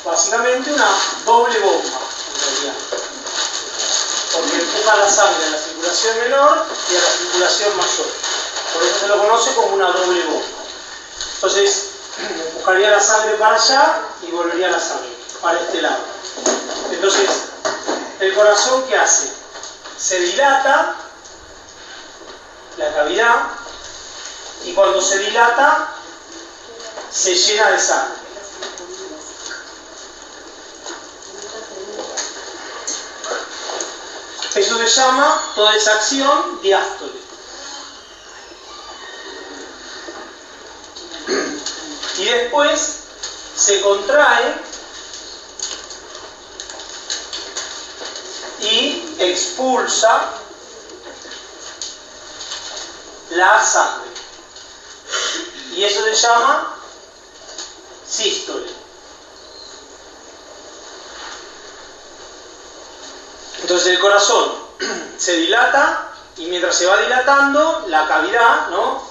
básicamente una doble bomba, en realidad. Porque empuja la sangre a la circulación menor y a la circulación mayor. Por eso se lo conoce como una doble bomba. Entonces, empujaría la sangre para allá y volvería la sangre para este lado. Entonces, ¿el corazón qué hace? Se dilata la cavidad y cuando se dilata se llena de sangre. Eso se llama, toda esa acción, diástole. Y después se contrae y expulsa la sangre. Y eso se llama sístole. Entonces el corazón se dilata y mientras se va dilatando, la cavidad, ¿no?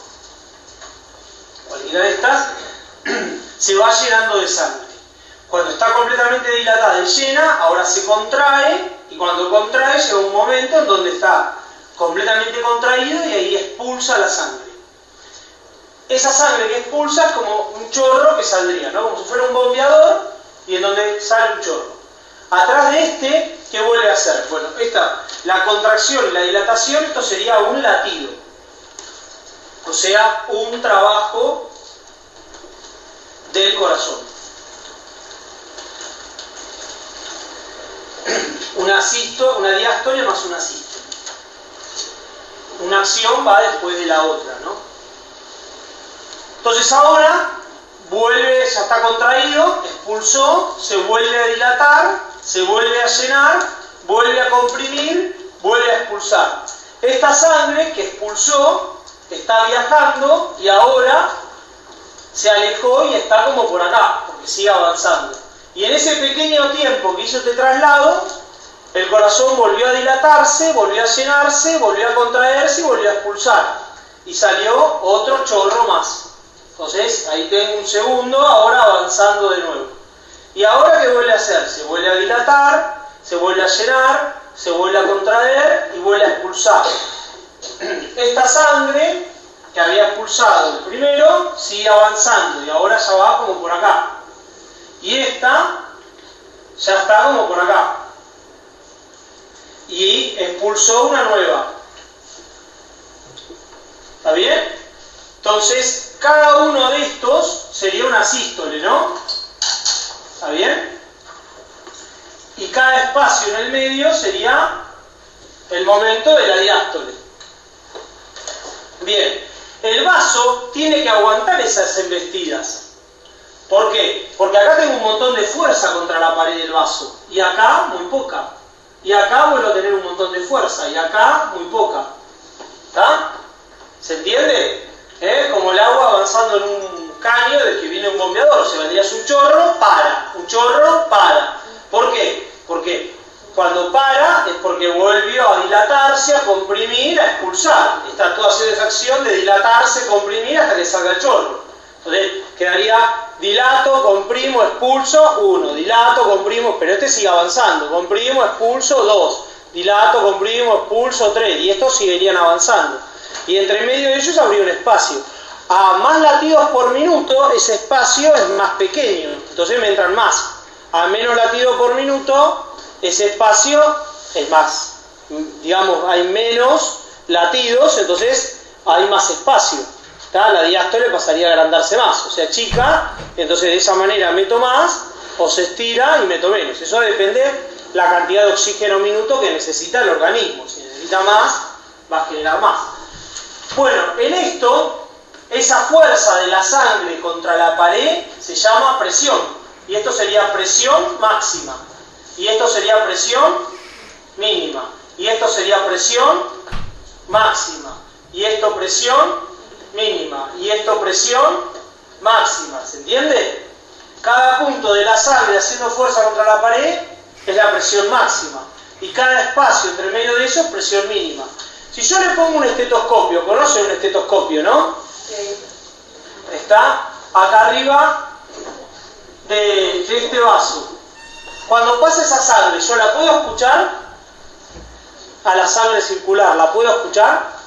Cualquiera de estas, se va llenando de sangre. Cuando está completamente dilatada y llena, ahora se contrae, y cuando contrae llega un momento en donde está completamente contraído y ahí expulsa la sangre. Esa sangre que expulsa es como un chorro que saldría, ¿no? Como si fuera un bombeador y en donde sale un chorro. Atrás de este, ¿qué vuelve a hacer? Bueno, la contracción y la dilatación, esto sería un latido. O sea, un trabajo del corazón. Una diástole más una sístole. Una acción va después de la otra, ¿no? Entonces ahora vuelve, ya está contraído, expulsó, se vuelve a dilatar, se vuelve a llenar, vuelve a comprimir, vuelve a expulsar. Esta sangre que expulsó está viajando y ahora se alejó y está como por acá, porque sigue avanzando. Y en ese pequeño tiempo que hizo este traslado, el corazón volvió a dilatarse, volvió a llenarse, volvió a contraerse y volvió a expulsar. Y salió otro chorro más. Entonces, ahí tengo un segundo, ahora avanzando de nuevo. ¿Y ahora qué vuelve a hacer? Se vuelve a dilatar, se vuelve a llenar, se vuelve a contraer y vuelve a expulsar. Esta sangre que había expulsado el primero sigue avanzando y ahora ya va como por acá. Y esta ya está como por acá. Y expulsó una nueva. ¿Está bien? Entonces, cada uno de estos sería una sístole, ¿no? ¿Está bien? Y cada espacio en el medio sería el momento de la diástole. Bien, el vaso tiene que aguantar esas embestidas. ¿Por qué? Porque acá tengo un montón de fuerza contra la pared del vaso. Y acá muy poca. Y acá vuelvo a tener un montón de fuerza. Y acá muy poca. ¿Está? ¿Se entiende? Como el agua avanzando en un caño de que viene un bombeador. Se vendrías un chorro, para. Un chorro, para. ¿Por qué? Porque cuando para es porque volvió a dilatarse, a comprimir, a expulsar. Está toda haciendo esa acción de dilatarse, comprimir hasta que salga el chorro. Entonces quedaría dilato, comprimo, expulso, 1. Dilato, comprimo, pero este sigue avanzando. Comprimo, expulso, 2. Dilato, comprimo, expulso, 3. Y estos seguirían avanzando. Y entre medio de ellos habría un espacio. A más latidos por minuto, ese espacio es más pequeño. Entonces me entran más. A menos latidos por minuto, ese espacio es más. Digamos, hay menos latidos, entonces hay más espacio. ¿Tá? La diástole pasaría a agrandarse más. O sea, chica, entonces de esa manera meto más, o se estira y meto menos. Eso depende la cantidad de oxígeno minuto que necesita el organismo. Si necesita más, va a generar más. Bueno, en esto, esa fuerza de la sangre contra la pared se llama presión. Y esto sería presión máxima. Y esto sería presión mínima. Y esto sería presión máxima. Y esto presión mínima. Y esto presión máxima. ¿Se entiende? Cada punto de la sangre haciendo fuerza contra la pared es la presión máxima. Y cada espacio entre medio de eso es presión mínima. Si yo le pongo un estetoscopio, ¿conocen un estetoscopio, no? Sí. Está acá arriba de este vaso, cuando pasa esa sangre, ¿yo la puedo escuchar? A la sangre circular, ¿la puedo escuchar?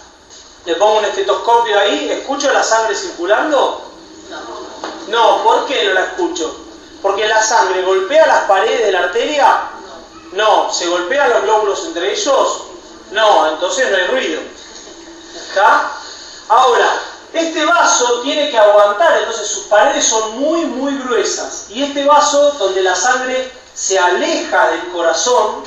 Le pongo un estetoscopio ahí, ¿escucho la sangre circulando? No, ¿por qué no la escucho? ¿Porque la sangre golpea las paredes de la arteria? No. ¿Se golpean los glóbulos entre ellos? No, entonces no hay ruido. ¿Está? Ahora, este vaso tiene que aguantar, entonces sus paredes son muy, muy gruesas. Y este vaso, donde la sangre se aleja del corazón,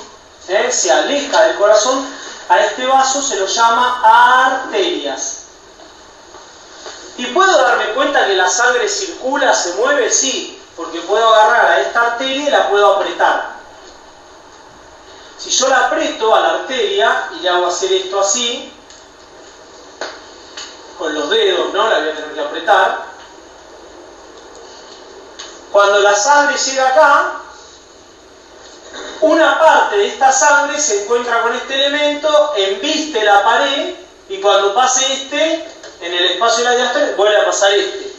a este vaso se lo llama arterias. ¿Y puedo darme cuenta que la sangre circula, se mueve? Sí, porque puedo agarrar a esta arteria y la puedo apretar. Si yo la aprieto a la arteria y le hago hacer esto así, con los dedos, ¿no? La voy a tener que apretar. Cuando la sangre llega acá, una parte de esta sangre se encuentra con este elemento, embiste la pared, y cuando pase este, en el espacio de la diástole, vuelve a pasar este.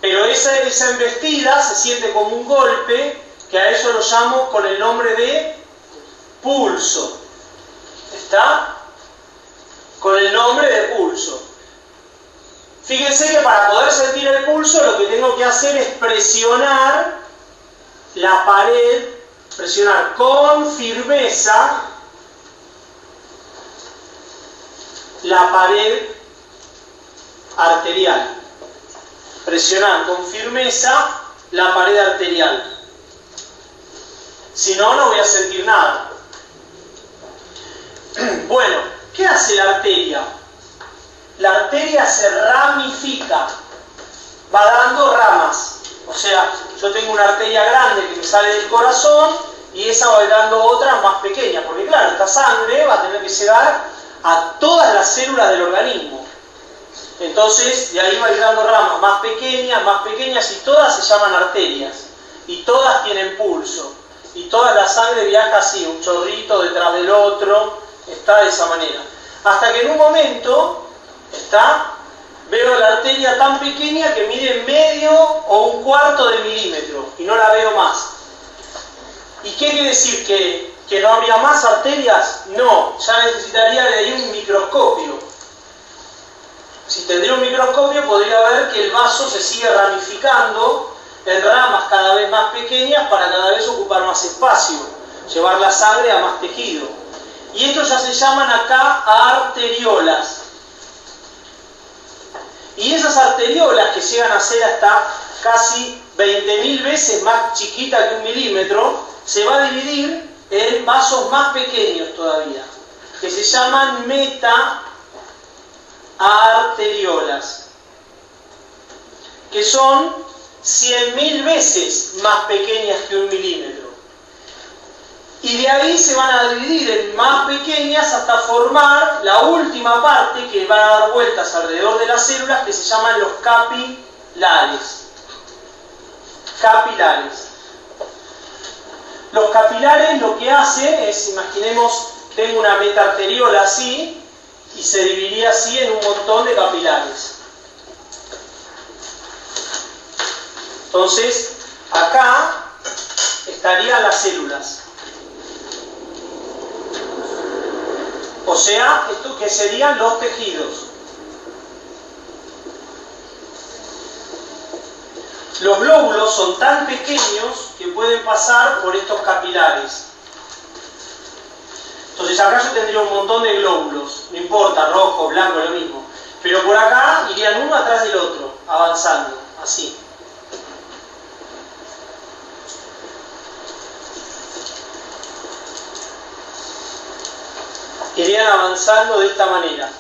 Pero esa embestida se siente como un golpe, que a eso lo llamo con el nombre de pulso. ¿Está? Con el nombre de pulso. Fíjense que para poder sentir el pulso, lo que tengo que hacer es presionar la pared, presionar con firmeza la pared arterial. Presionar con firmeza la pared arterial. Si no, no voy a sentir nada. Bueno, ¿qué hace la arteria? La arteria se ramifica, va dando ramas. O sea, yo tengo una arteria grande que me sale del corazón y esa va dando otras más pequeñas, porque claro, esta sangre va a tener que llegar a todas las células del organismo. Entonces, de ahí va a ir dando ramas más pequeñas, y todas se llaman arterias. Y todas tienen pulso. Y toda la sangre viaja así, un chorrito detrás del otro, está de esa manera. Hasta que en un momento, veo la arteria tan pequeña que mide medio o un cuarto de milímetro, y no la veo más. ¿Y qué quiere decir? ¿Que no habría más arterias? No, ya necesitaría de ahí un microscopio. Si tendría un microscopio podría ver que el vaso se sigue ramificando en ramas cada vez más pequeñas para cada vez ocupar más espacio, llevar la sangre a más tejido. Y estos ya se llaman acá arteriolas. Y esas arteriolas, que llegan a ser hasta casi 20.000 veces más chiquitas que un milímetro, se va a dividir en vasos más pequeños todavía, que se llaman metaarteriolas, que son 100.000 veces más pequeñas que un milímetro. Y de ahí se van a dividir en más pequeñas hasta formar la última parte, que van a dar vueltas alrededor de las células, que se llaman los capilares. Capilares. Los capilares lo que hacen es, imaginemos, tengo una metaarteriola así, y se dividiría así en un montón de capilares. Entonces, acá estarían las células. O sea, esto que serían los tejidos. Los glóbulos son tan pequeños que pueden pasar por estos capilares. Entonces acá yo tendría un montón de glóbulos, no importa, rojo, blanco, lo mismo. Pero por acá irían uno atrás del otro, avanzando, así. Irían avanzando de esta manera.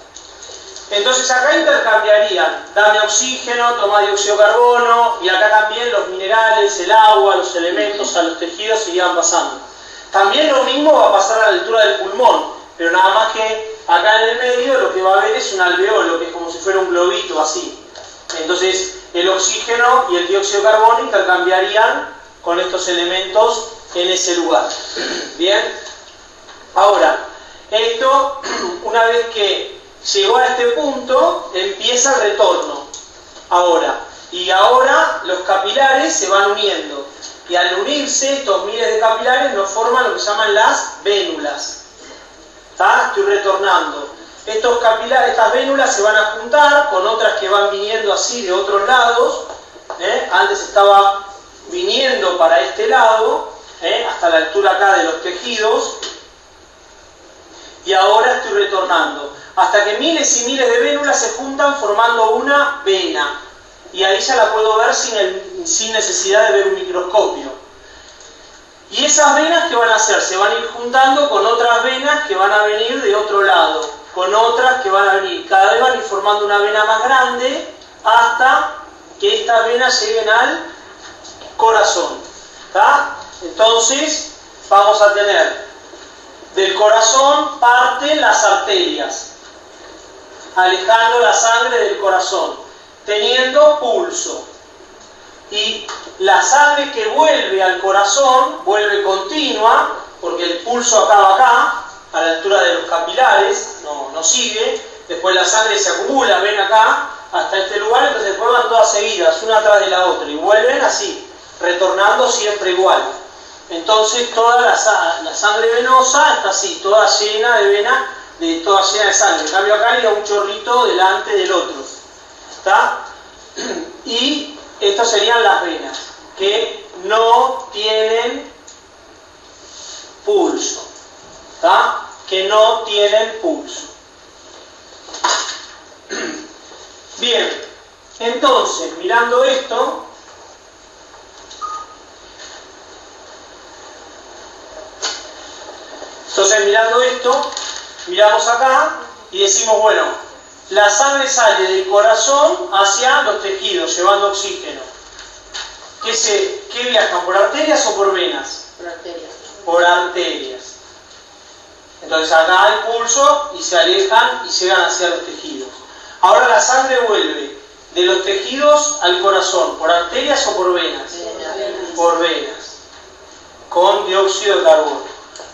Entonces acá intercambiarían, dame oxígeno, toma dióxido de carbono, y acá también los minerales, el agua, los elementos a los tejidos irían pasando. También lo mismo va a pasar a la altura del pulmón, pero nada más que acá en el medio lo que va a haber es un alveolo, que es como si fuera un globito así. Entonces el oxígeno y el dióxido de carbono intercambiarían con estos elementos en ese lugar. Bien, ahora, esto, una vez que llegó a este punto, empieza el retorno. Ahora, Y ahora los capilares se van uniendo. Y al unirse, estos miles de capilares nos forman lo que se llaman las vénulas. ¿Está? Estoy retornando. Estos capilares, estas vénulas se van a juntar con otras que van viniendo así de otros lados. Antes estaba viniendo para este lado, hasta la altura acá de los tejidos. Y ahora estoy retornando. Hasta que miles y miles de vénulas se juntan formando una vena. Y ahí ya la puedo ver sin necesidad de ver un microscopio. Y esas venas, ¿qué van a hacer? Se van a ir juntando con otras venas que van a venir de otro lado, con otras que van a venir. Cada vez van a ir formando una vena más grande hasta que estas venas lleguen al corazón. ¿Está? Entonces vamos a tener del corazón parten las arterias, alejando la sangre del corazón, teniendo pulso. Y la sangre que vuelve al corazón vuelve continua, porque el pulso acaba acá, a la altura de los capilares, no sigue. Después la sangre se acumula, ven acá, hasta este lugar, entonces después van todas seguidas, una atrás de la otra, y vuelven así, retornando siempre igual. Entonces toda la sangre venosa está así, toda llena de vena, toda llena de sangre. En cambio acá iba un chorrito delante del otro. ¿Está? Y estas serían las venas, que no tienen pulso. ¿Está? Que no tienen pulso. Bien, entonces, mirando esto, miramos acá y decimos, bueno, la sangre sale del corazón hacia los tejidos, llevando oxígeno. ¿Qué viajan? ¿Por arterias o por venas? Por arterias. Por arterias. Entonces acá hay pulso y se alejan y llegan hacia los tejidos. Ahora la sangre vuelve de los tejidos al corazón, ¿por arterias o por venas? Por venas, con dióxido de carbono.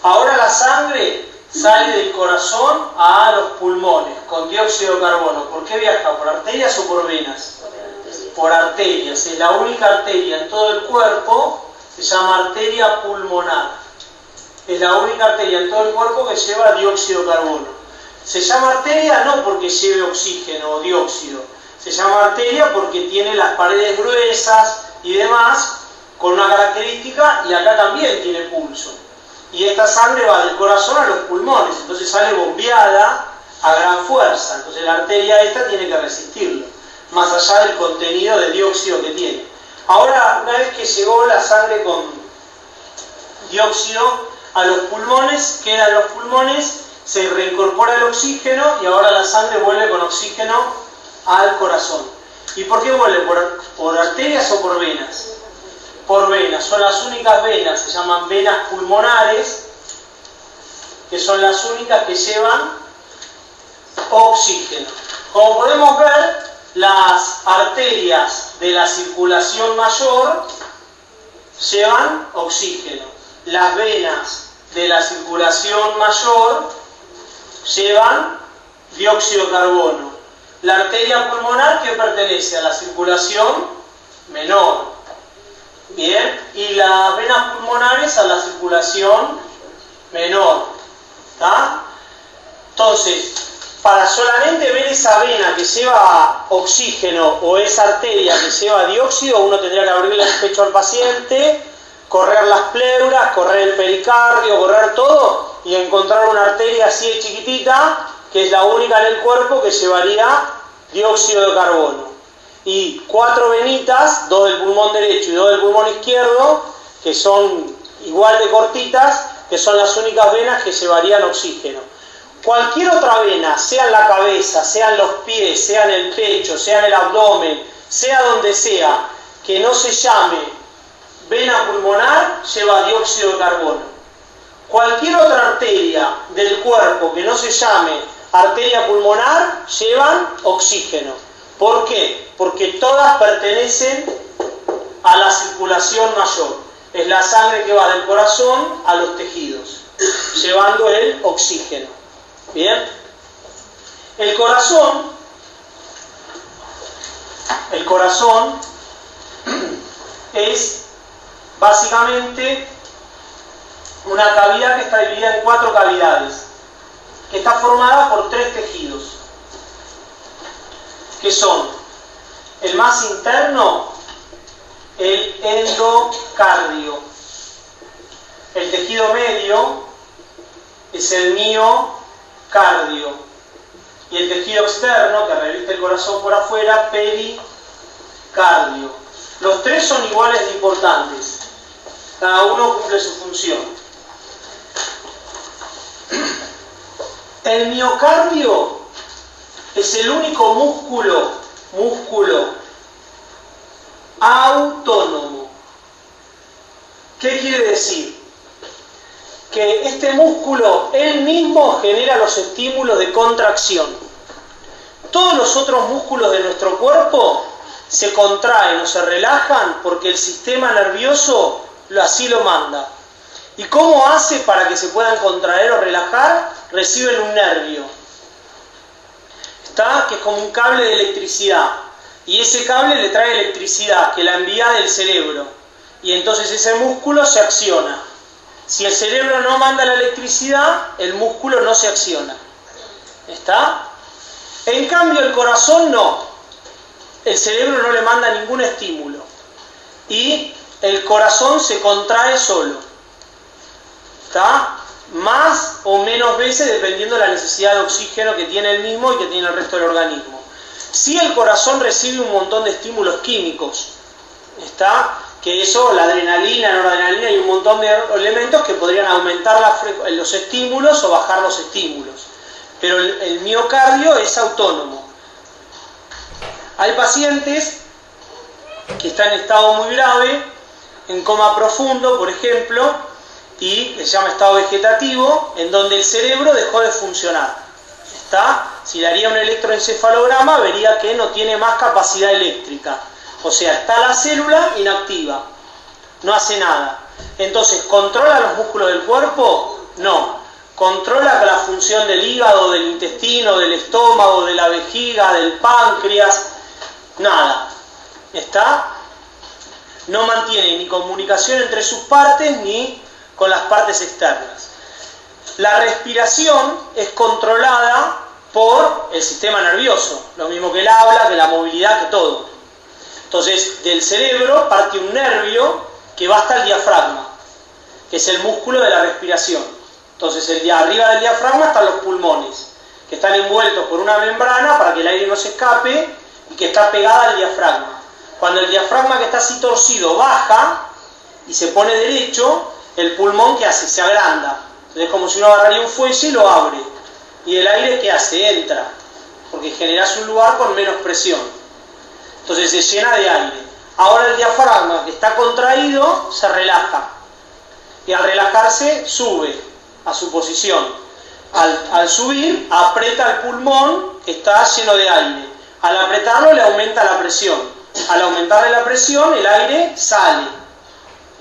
Ahora la sangre sale del corazón a los pulmones, con dióxido de carbono. ¿Por qué viaja? ¿Por arterias o por venas? Por arterias. Es la única arteria en todo el cuerpo, se llama arteria pulmonar. Es la única arteria en todo el cuerpo que lleva dióxido de carbono. Se llama arteria no porque lleve oxígeno o dióxido, se llama arteria porque tiene las paredes gruesas y demás, con una característica, y acá también tiene pulso. Y esta sangre va del corazón a los pulmones, entonces sale bombeada a gran fuerza. Entonces la arteria esta tiene que resistirlo, más allá del contenido de dióxido que tiene. Ahora, una vez que llegó la sangre con dióxido a los pulmones, quedan los pulmones, se reincorpora el oxígeno y ahora la sangre vuelve con oxígeno al corazón. ¿Y por qué vuelve? ¿Por arterias o por venas? Por venas. Son las únicas venas, se llaman venas pulmonares, que son las únicas que llevan oxígeno. Como podemos ver, las arterias de la circulación mayor llevan oxígeno. Las venas de la circulación mayor llevan dióxido de carbono. La arteria pulmonar, que pertenece a la circulación menor. Bien, y las venas pulmonares a la circulación menor. ¿Está? Entonces, para solamente ver esa vena que lleva oxígeno o esa arteria que lleva dióxido, uno tendría que abrirle el pecho al paciente, correr las pleuras, correr el pericardio, correr todo y encontrar una arteria así de chiquitita, que es la única en el cuerpo que llevaría dióxido de carbono. Y 4 venitas, 2 del pulmón derecho y 2 del pulmón izquierdo, que son igual de cortitas, que son las únicas venas que llevarían oxígeno. Cualquier otra vena, sea en la cabeza, sea en los pies, sea en el pecho, sea en el abdomen, sea donde sea, que no se llame vena pulmonar, lleva dióxido de carbono. Cualquier otra arteria del cuerpo que no se llame arteria pulmonar, llevan oxígeno. ¿Por qué? Porque todas pertenecen a la circulación mayor. Es la sangre que va del corazón a los tejidos, llevando el oxígeno. ¿Bien? El corazón es básicamente una cavidad que está dividida en 4 cavidades, que está formada por 3 tejidos, que son el más interno, el endocardio, el tejido medio es el miocardio, y el tejido externo, que reviste el corazón por afuera, pericardio. Los 3 son iguales de importantes, cada uno cumple su función. El miocardio es el único músculo autónomo. ¿Qué quiere decir? Que este músculo él mismo genera los estímulos de contracción. Todos los otros músculos de nuestro cuerpo se contraen o se relajan porque el sistema nervioso así lo manda. ¿Y cómo hace para que se puedan contraer o relajar? Reciben un nervio, que es como un cable de electricidad, y ese cable le trae electricidad que la envía del cerebro, y entonces ese músculo se acciona. Si el cerebro no manda la electricidad, el músculo no se acciona. ¿Está? En cambio el corazón no. El cerebro no le manda ningún estímulo. Y el corazón se contrae solo. ¿Está? Más o menos veces dependiendo de la necesidad de oxígeno que tiene el mismo y que tiene el resto del organismo. Si el corazón recibe un montón de estímulos químicos, ¿está? Que eso, la adrenalina, noradrenalina y un montón de elementos que podrían aumentar los estímulos o bajar los estímulos. Pero el miocardio es autónomo. Hay pacientes que están en estado muy grave, en coma profundo, por ejemplo, y que se llama estado vegetativo, en donde el cerebro dejó de funcionar. ¿Está? Si le haría un electroencefalograma, vería que no tiene más capacidad eléctrica. O sea, está la célula inactiva, no hace nada. Entonces, ¿controla los músculos del cuerpo? No. ¿Controla la función del hígado, del intestino, del estómago, de la vejiga, del páncreas? Nada. ¿Está? No mantiene ni comunicación entre sus partes ni con las partes externas. La respiración es controlada por el sistema nervioso, lo mismo que el habla, que la movilidad, que todo. Entonces, del cerebro parte un nervio que va hasta el diafragma, que es el músculo de la respiración. Entonces, arriba del diafragma están los pulmones, que están envueltos por una membrana para que el aire no se escape y que está pegada al diafragma. Cuando el diafragma, que está así torcido, baja y se pone derecho, el pulmón, ¿qué hace? Se agranda. Entonces, es como si uno agarraría un fuelle y lo abre. ¿Y el aire qué hace? Entra, porque generas un lugar con menos presión. Entonces se llena de aire. Ahora el diafragma, que está contraído, se relaja. Y al relajarse, sube a su posición. Al subir, aprieta el pulmón, que está lleno de aire. Al apretarlo, le aumenta la presión. Al aumentarle la presión, el aire sale.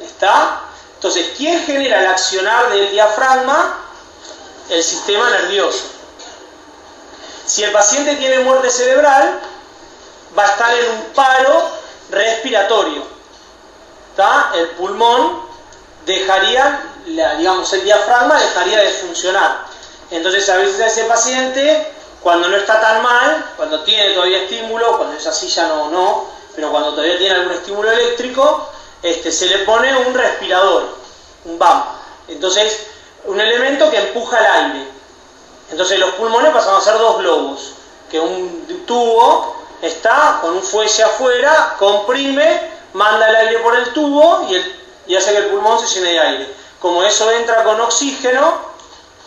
¿Está? Entonces, ¿quién genera el accionar del diafragma? El sistema nervioso. Si el paciente tiene muerte cerebral, va a estar en un paro respiratorio. ¿Está? El pulmón dejaría, digamos, el diafragma dejaría de funcionar. Entonces, a veces a ese paciente, cuando no está tan mal, cuando tiene todavía estímulo, cuando es así ya no, pero cuando todavía tiene algún estímulo eléctrico, se le pone un respirador, un BAM. Entonces, un elemento que empuja el aire. Entonces los pulmones pasan a ser 2 globos, que un tubo está con un fuelle afuera, comprime, manda el aire por el tubo y hace que el pulmón se llene de aire. Como eso entra con oxígeno,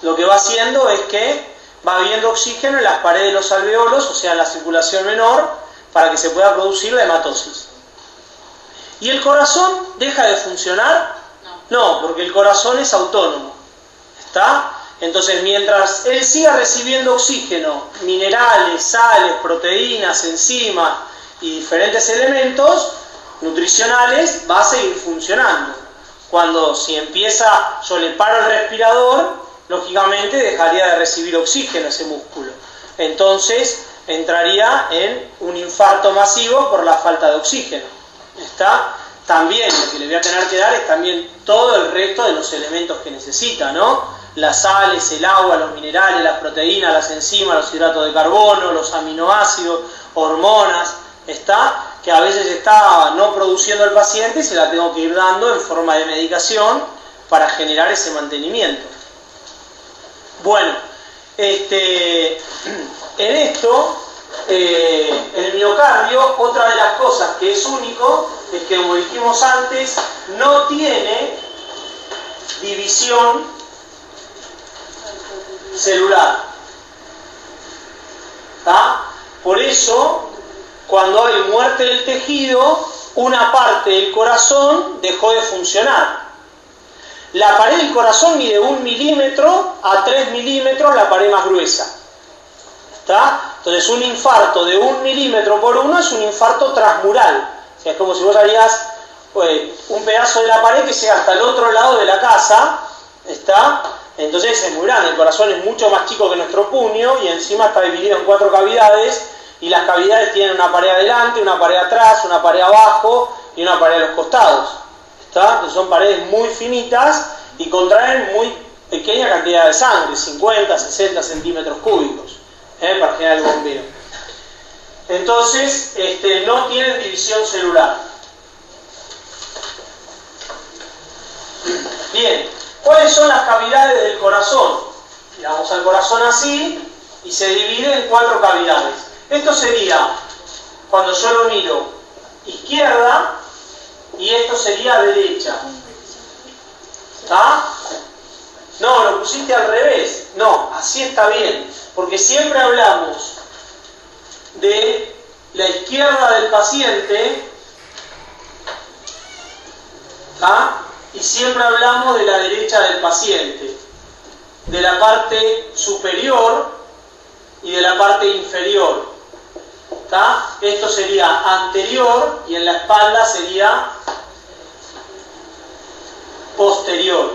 lo que va haciendo es que va habiendo oxígeno en las paredes de los alveolos, o sea, en la circulación menor, para que se pueda producir la hematosis. ¿Y el corazón deja de funcionar? No, porque el corazón es autónomo. ¿Está? Entonces, mientras él siga recibiendo oxígeno, minerales, sales, proteínas, enzimas y diferentes elementos nutricionales, va a seguir funcionando. Si empieza, yo le paro el respirador, lógicamente dejaría de recibir oxígeno ese músculo. Entonces, entraría en un infarto masivo por la falta de oxígeno. ¿Está? también lo que le voy a tener que dar es también todo el resto de los elementos que necesita, ¿no? Las sales, el agua, los minerales, las proteínas, las enzimas, los hidratos de carbono, los aminoácidos, hormonas, que a veces está no produciendo el paciente y se la tengo que ir dando en forma de medicación para generar ese mantenimiento. Bueno, en esto, el miocardio, otra de las cosas que es único, es que, como dijimos antes, no tiene división celular. Por eso, cuando hay muerte del tejido, una parte del corazón dejó de funcionar. La pared del corazón mide 1 milímetro a 3 milímetros, la pared más gruesa. Entonces, un infarto de 1 milímetro por 1 es un infarto transmural. O sea, es como si vos harías un pedazo de la pared que llega hasta el otro lado de la casa. Entonces es muy grande. El corazón es mucho más chico que nuestro puño y encima está dividido en 4 cavidades. Y las cavidades tienen una pared adelante, una pared atrás, una pared abajo y una pared a los costados. Entonces son paredes muy finitas y contraen muy pequeña cantidad de sangre, 50, 60 centímetros cúbicos, para generar el bombeo. Entonces, no tienen división celular. Bien, ¿cuáles son las cavidades del corazón? Miramos al corazón así y se divide en 4 cavidades. Esto sería, cuando yo lo miro, izquierda, y esto sería derecha. No, lo pusiste al revés. No, así está bien. Porque siempre hablamos de la izquierda del paciente, y siempre hablamos de la derecha del paciente. De la parte superior y de la parte inferior. Esto sería anterior y en la espalda sería posterior.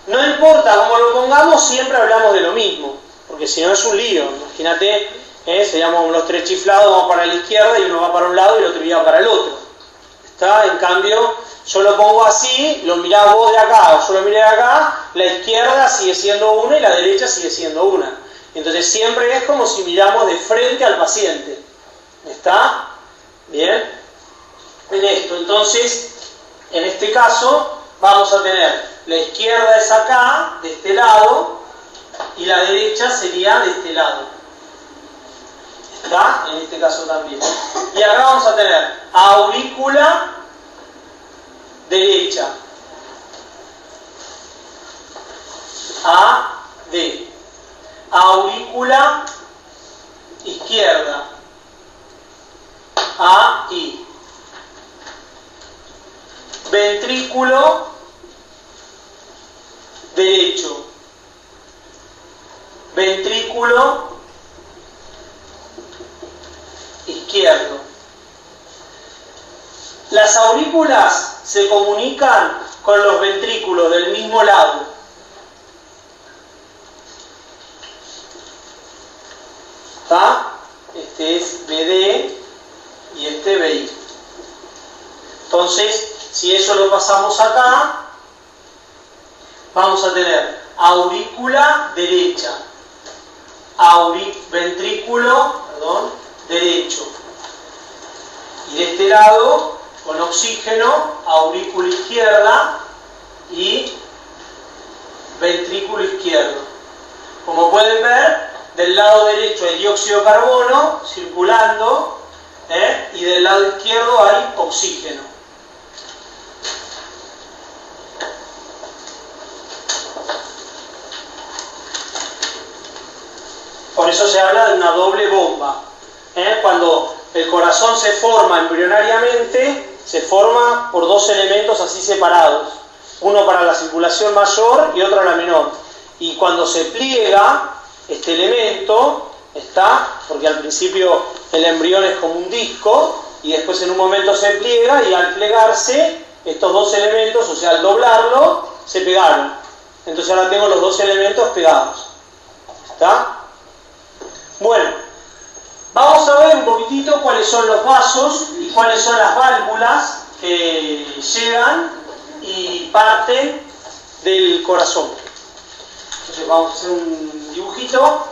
No importa cómo lo pongamos, siempre hablamos de lo mismo, porque si no es un lío. Imagínate, seríamos los 3 chiflados, vamos para la izquierda y uno va para un lado y el otro va para el otro. En cambio, yo lo pongo así, lo mirás vos de acá o yo lo miré de acá, la izquierda sigue siendo una y la derecha sigue siendo una. Entonces siempre es como si miramos de frente al paciente. ¿Está? ¿Bien? En esto, entonces, en este caso, vamos a tener la izquierda es acá, de este lado, y la derecha sería de este lado. ¿Está? En este caso también. Y acá vamos a tener aurícula derecha. AD. Aurícula izquierda. AI. Ventrículo derecho. Ventrículo izquierdo. Las aurículas se comunican con los ventrículos del mismo lado. Este es BD y este BI. Entonces, si eso lo pasamos acá, vamos a tener aurícula derecha, ventrículo derecho. Y de este lado, con oxígeno, aurícula izquierda y ventrículo izquierdo. Como pueden ver, del lado derecho hay dióxido de carbono circulando, y del lado izquierdo hay oxígeno. Por eso se habla de una doble bomba. Cuando el corazón se forma embrionariamente, se forma por 2 elementos así separados. Uno para la circulación mayor y otro la menor. Y cuando se pliega este elemento, porque al principio el embrión es como un disco, y después en un momento se pliega, y al plegarse, estos 2 elementos, o sea, al doblarlo, se pegaron. Entonces ahora tengo los 2 elementos pegados. ¿Está? Bueno, Vamos a ver un poquitito cuáles son los vasos y cuáles son las válvulas que llegan y parten del corazón. Entonces vamos a hacer un dibujito.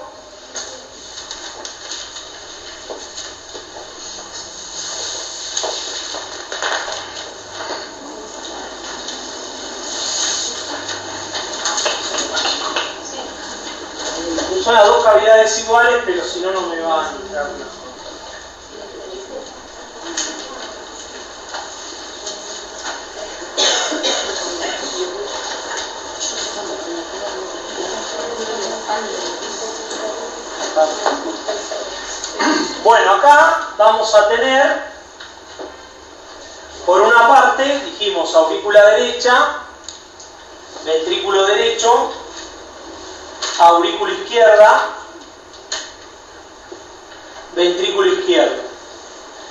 Son las dos cavidades iguales, pero si no, no me van a entrar una. Bueno, acá vamos a tener, por una parte, dijimos aurícula derecha, ventrículo derecho, aurícula izquierda, ventrículo izquierdo.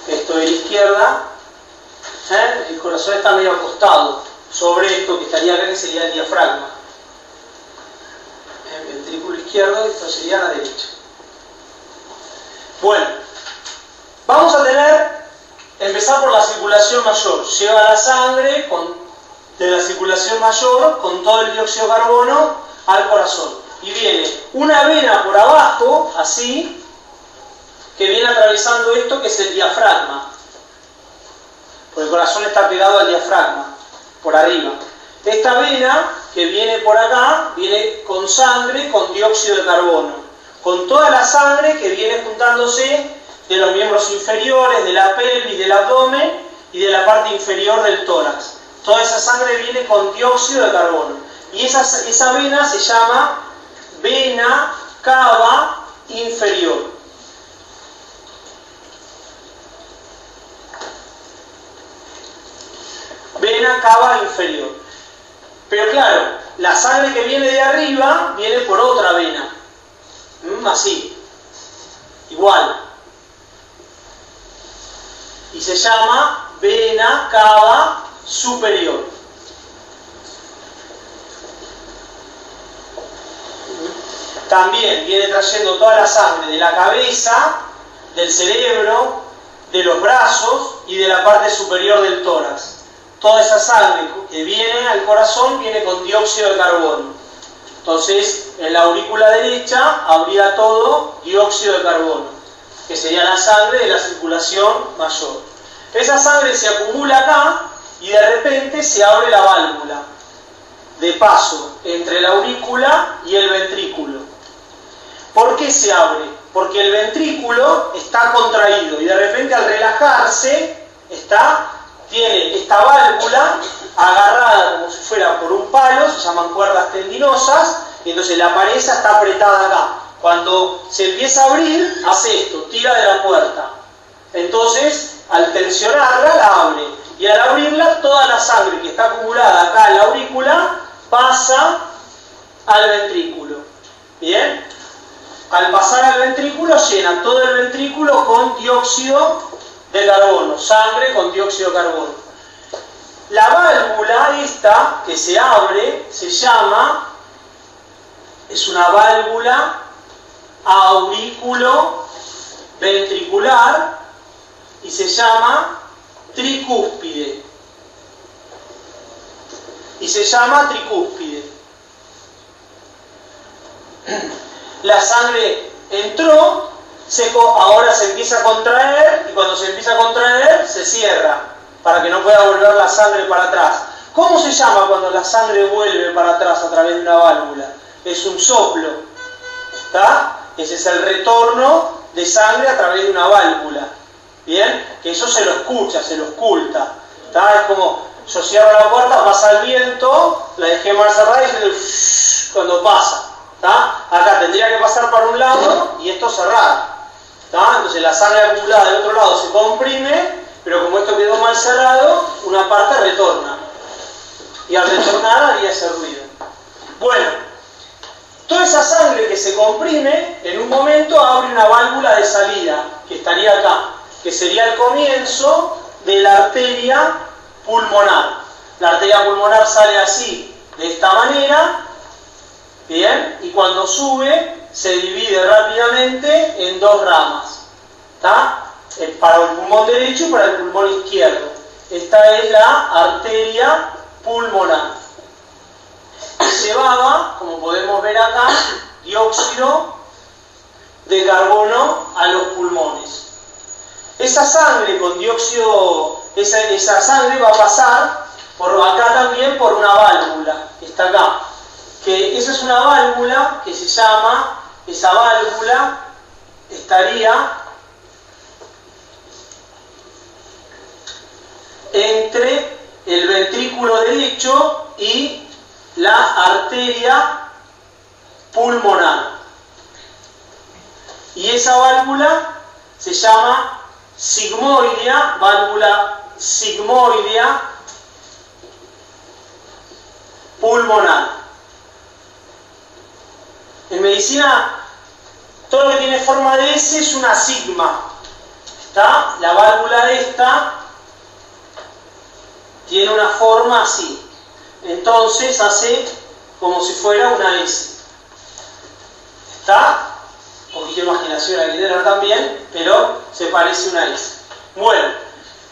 Esto es la izquierda, el corazón está medio acostado sobre esto que estaría acá, que sería el diafragma. El ventrículo izquierdo, esto sería la derecha. Bueno, vamos a empezar por la circulación mayor. Lleva la sangre de la circulación mayor con todo el dióxido de carbono al corazón. Y viene una vena por abajo, así, que viene atravesando esto que es el diafragma. Porque el corazón está pegado al diafragma, por arriba. Esta vena que viene por acá, viene con sangre, con dióxido de carbono. Con toda la sangre que viene juntándose de los miembros inferiores, de la pelvis, del abdomen y de la parte inferior del tórax. Toda esa sangre viene con dióxido de carbono. Y esa vena se llama vena cava inferior. Vena cava inferior. Pero claro, la sangre que viene de arriba viene por otra vena. Así. Igual. Y se llama vena cava superior. También viene trayendo toda la sangre de la cabeza, del cerebro, de los brazos y de la parte superior del tórax. Toda esa sangre que viene al corazón viene con dióxido de carbono. Entonces, en la aurícula derecha habría todo dióxido de carbono, que sería la sangre de la circulación mayor. Esa sangre se acumula acá y de repente se abre la válvula de paso entre la aurícula y el ventrículo. ¿Por qué se abre? Porque el ventrículo está contraído y de repente al relajarse tiene esta válvula agarrada como si fuera por un palo, se llaman cuerdas tendinosas, y entonces la pared está apretada acá. Cuando se empieza a abrir, hace esto, tira de la puerta. Entonces, al tensionarla, la abre. Y al abrirla, toda la sangre que está acumulada acá en la aurícula pasa al ventrículo. ¿Bien? Al pasar al ventrículo, llena todo el ventrículo con dióxido de carbono, sangre con dióxido de carbono. La válvula esta que se abre es una válvula auriculoventricular y se llama tricúspide. La sangre entró, ahora se empieza a contraer y cuando se empieza a contraer se cierra para que no pueda volver la sangre para atrás. ¿Cómo se llama cuando la sangre vuelve para atrás a través de una válvula? Es un soplo. ¿Está? Ese es el retorno de sangre a través de una válvula. ¿Bien? Que eso se lo escucha, se lo oculta. ¿Está? Es como yo cierro la puerta, pasa el viento, la dejé mal cerrada y cuando pasa. ¿Está? Acá tendría que pasar para un lado y esto cerrado. ¿Está? Entonces la sangre acumulada del otro lado se comprime, pero como esto quedó mal cerrado, una parte retorna. Y al retornar haría ese ruido. Bueno, toda esa sangre que se comprime, en un momento abre una válvula de salida, que estaría acá, que sería el comienzo de la arteria pulmonar. La arteria pulmonar sale así, de esta manera, ¿bien? Y cuando sube, se divide rápidamente en dos ramas. ¿Está? Para el pulmón derecho y para el pulmón izquierdo. Esta es la arteria pulmonar. Llevaba, como podemos ver acá, dióxido de carbono a los pulmones. Esa sangre con dióxido, esa sangre va a pasar por acá también por una válvula, que está acá. Que esa es una válvula que se llama, esa válvula estaría entre el ventrículo derecho y la arteria pulmonar. Y esa válvula se llama sigmoidea, válvula sigmoidea pulmonar. En medicina, todo lo que tiene forma de S es una sigma. ¿Está? La válvula esta tiene una forma así. Entonces hace como si fuera una S. ¿Está? Un poquito de imaginación hay que tener también, pero se parece a una S. Bueno,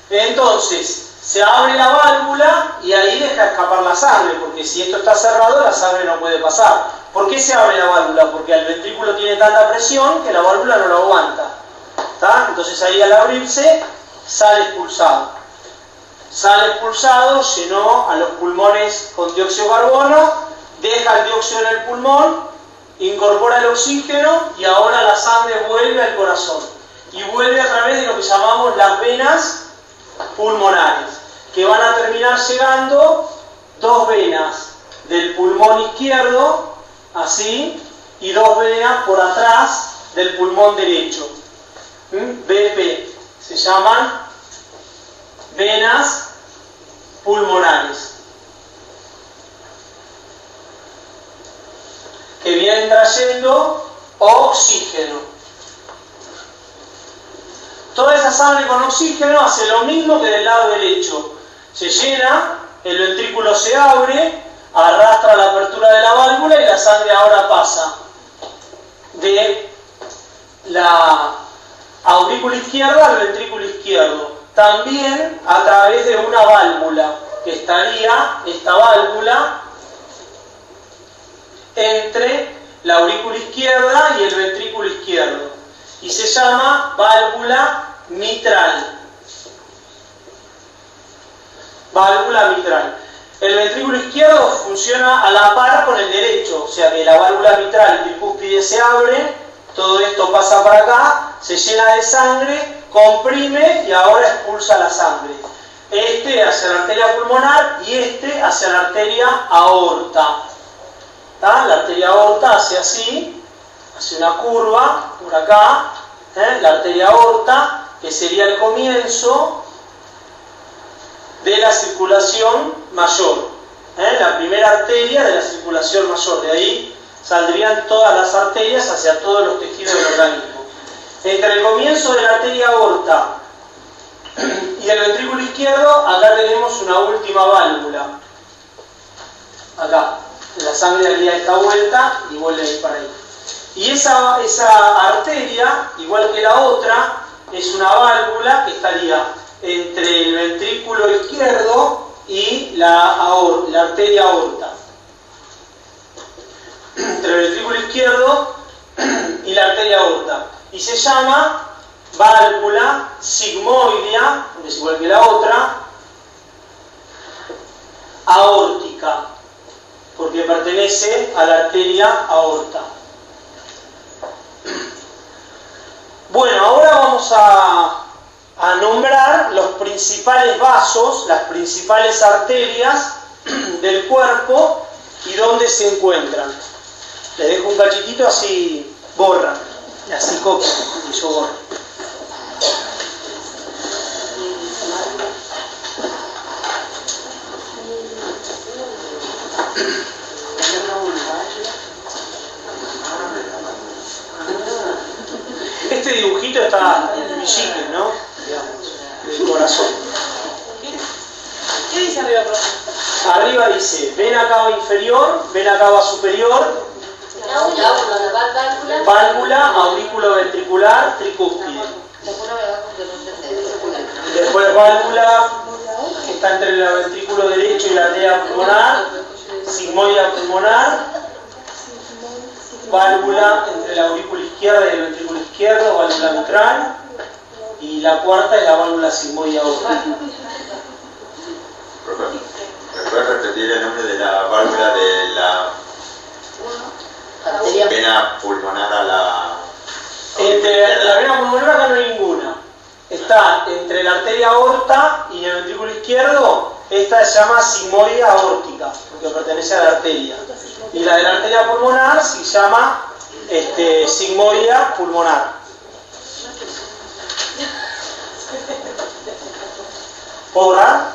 entonces se abre la válvula y ahí deja escapar la sangre, porque si esto está cerrado la sangre no puede pasar. ¿Por qué se abre la válvula? Porque el ventrículo tiene tanta presión que la válvula no lo aguanta. ¿Está? Entonces ahí al abrirse sale expulsado. Sale expulsado, llenó a los pulmones con dióxido de carbono, deja el dióxido en el pulmón, incorpora el oxígeno y ahora la sangre vuelve al corazón. Y vuelve a través de lo que llamamos las venas pulmonares, que van a terminar llegando dos venas del pulmón izquierdo, así, y dos venas por atrás del pulmón derecho. BP, se llaman venas pulmonares, que vienen trayendo oxígeno. Toda esa sangre con oxígeno hace lo mismo que del lado derecho. Se llena, el ventrículo se abre, arrastra la apertura de la válvula y la sangre ahora pasa de la aurícula izquierda al ventrículo izquierdo. También a través de una válvula, que estaría esta válvula entre la aurícula izquierda y el ventrículo izquierdo. Y se llama válvula mitral. Válvula mitral. El ventrículo izquierdo funciona a la par con el derecho, o sea que la válvula mitral y tricúspide se abre, todo esto pasa para acá, se llena de sangre, comprime y ahora expulsa la sangre. Este hacia la arteria pulmonar y este hacia la arteria aorta. ¿Tá? La arteria aorta hace así, hace una curva por acá, la arteria aorta, que sería el comienzo de la circulación mayor, la primera arteria de la circulación mayor. De ahí saldrían todas las arterias hacia todos los tejidos del organismo. Entre el comienzo de la arteria aorta y el ventrículo izquierdo, acá tenemos una última válvula. Acá, la sangre daría esta vuelta y vuelve a ir para ahí. Y esa arteria, igual que la otra, es una válvula que estaría entre el ventrículo izquierdo y la arteria aorta. Entre el ventrículo izquierdo y la arteria aorta. Y se llama válvula sigmoidea, que es igual que la otra, aórtica, porque pertenece a la arteria aorta. Bueno, ahora vamos a nombrar los principales vasos, las principales arterias del cuerpo y dónde se encuentran. Les dejo un cachitito, así borran, y así copian, y yo borro. Este dibujito está en el villique, ¿no? Digamos, del corazón. ¿Qué dice arriba, profe? Arriba dice vena cava inferior, vena cava superior, válvula, aurículo ventricular, tricúspide. Después válvula que está entre el ventrículo derecho y la arteria pulmonar, sigmoidea pulmonar, válvula entre la aurícula izquierda y el ventrículo izquierdo, válvula mitral, y la cuarta es la válvula sigmoidea aórtica. ¿Me puedes repetir el nombre de la válvula de la vena pulmonar a la... Entre la vena pulmonar acá no hay ninguna. Está entre la arteria aorta y el ventrículo izquierdo. Esta se llama sigmoidea aórtica, porque pertenece a la arteria. Y la de la arteria pulmonar se llama sigmoidea pulmonar. ¿Puedo borrar?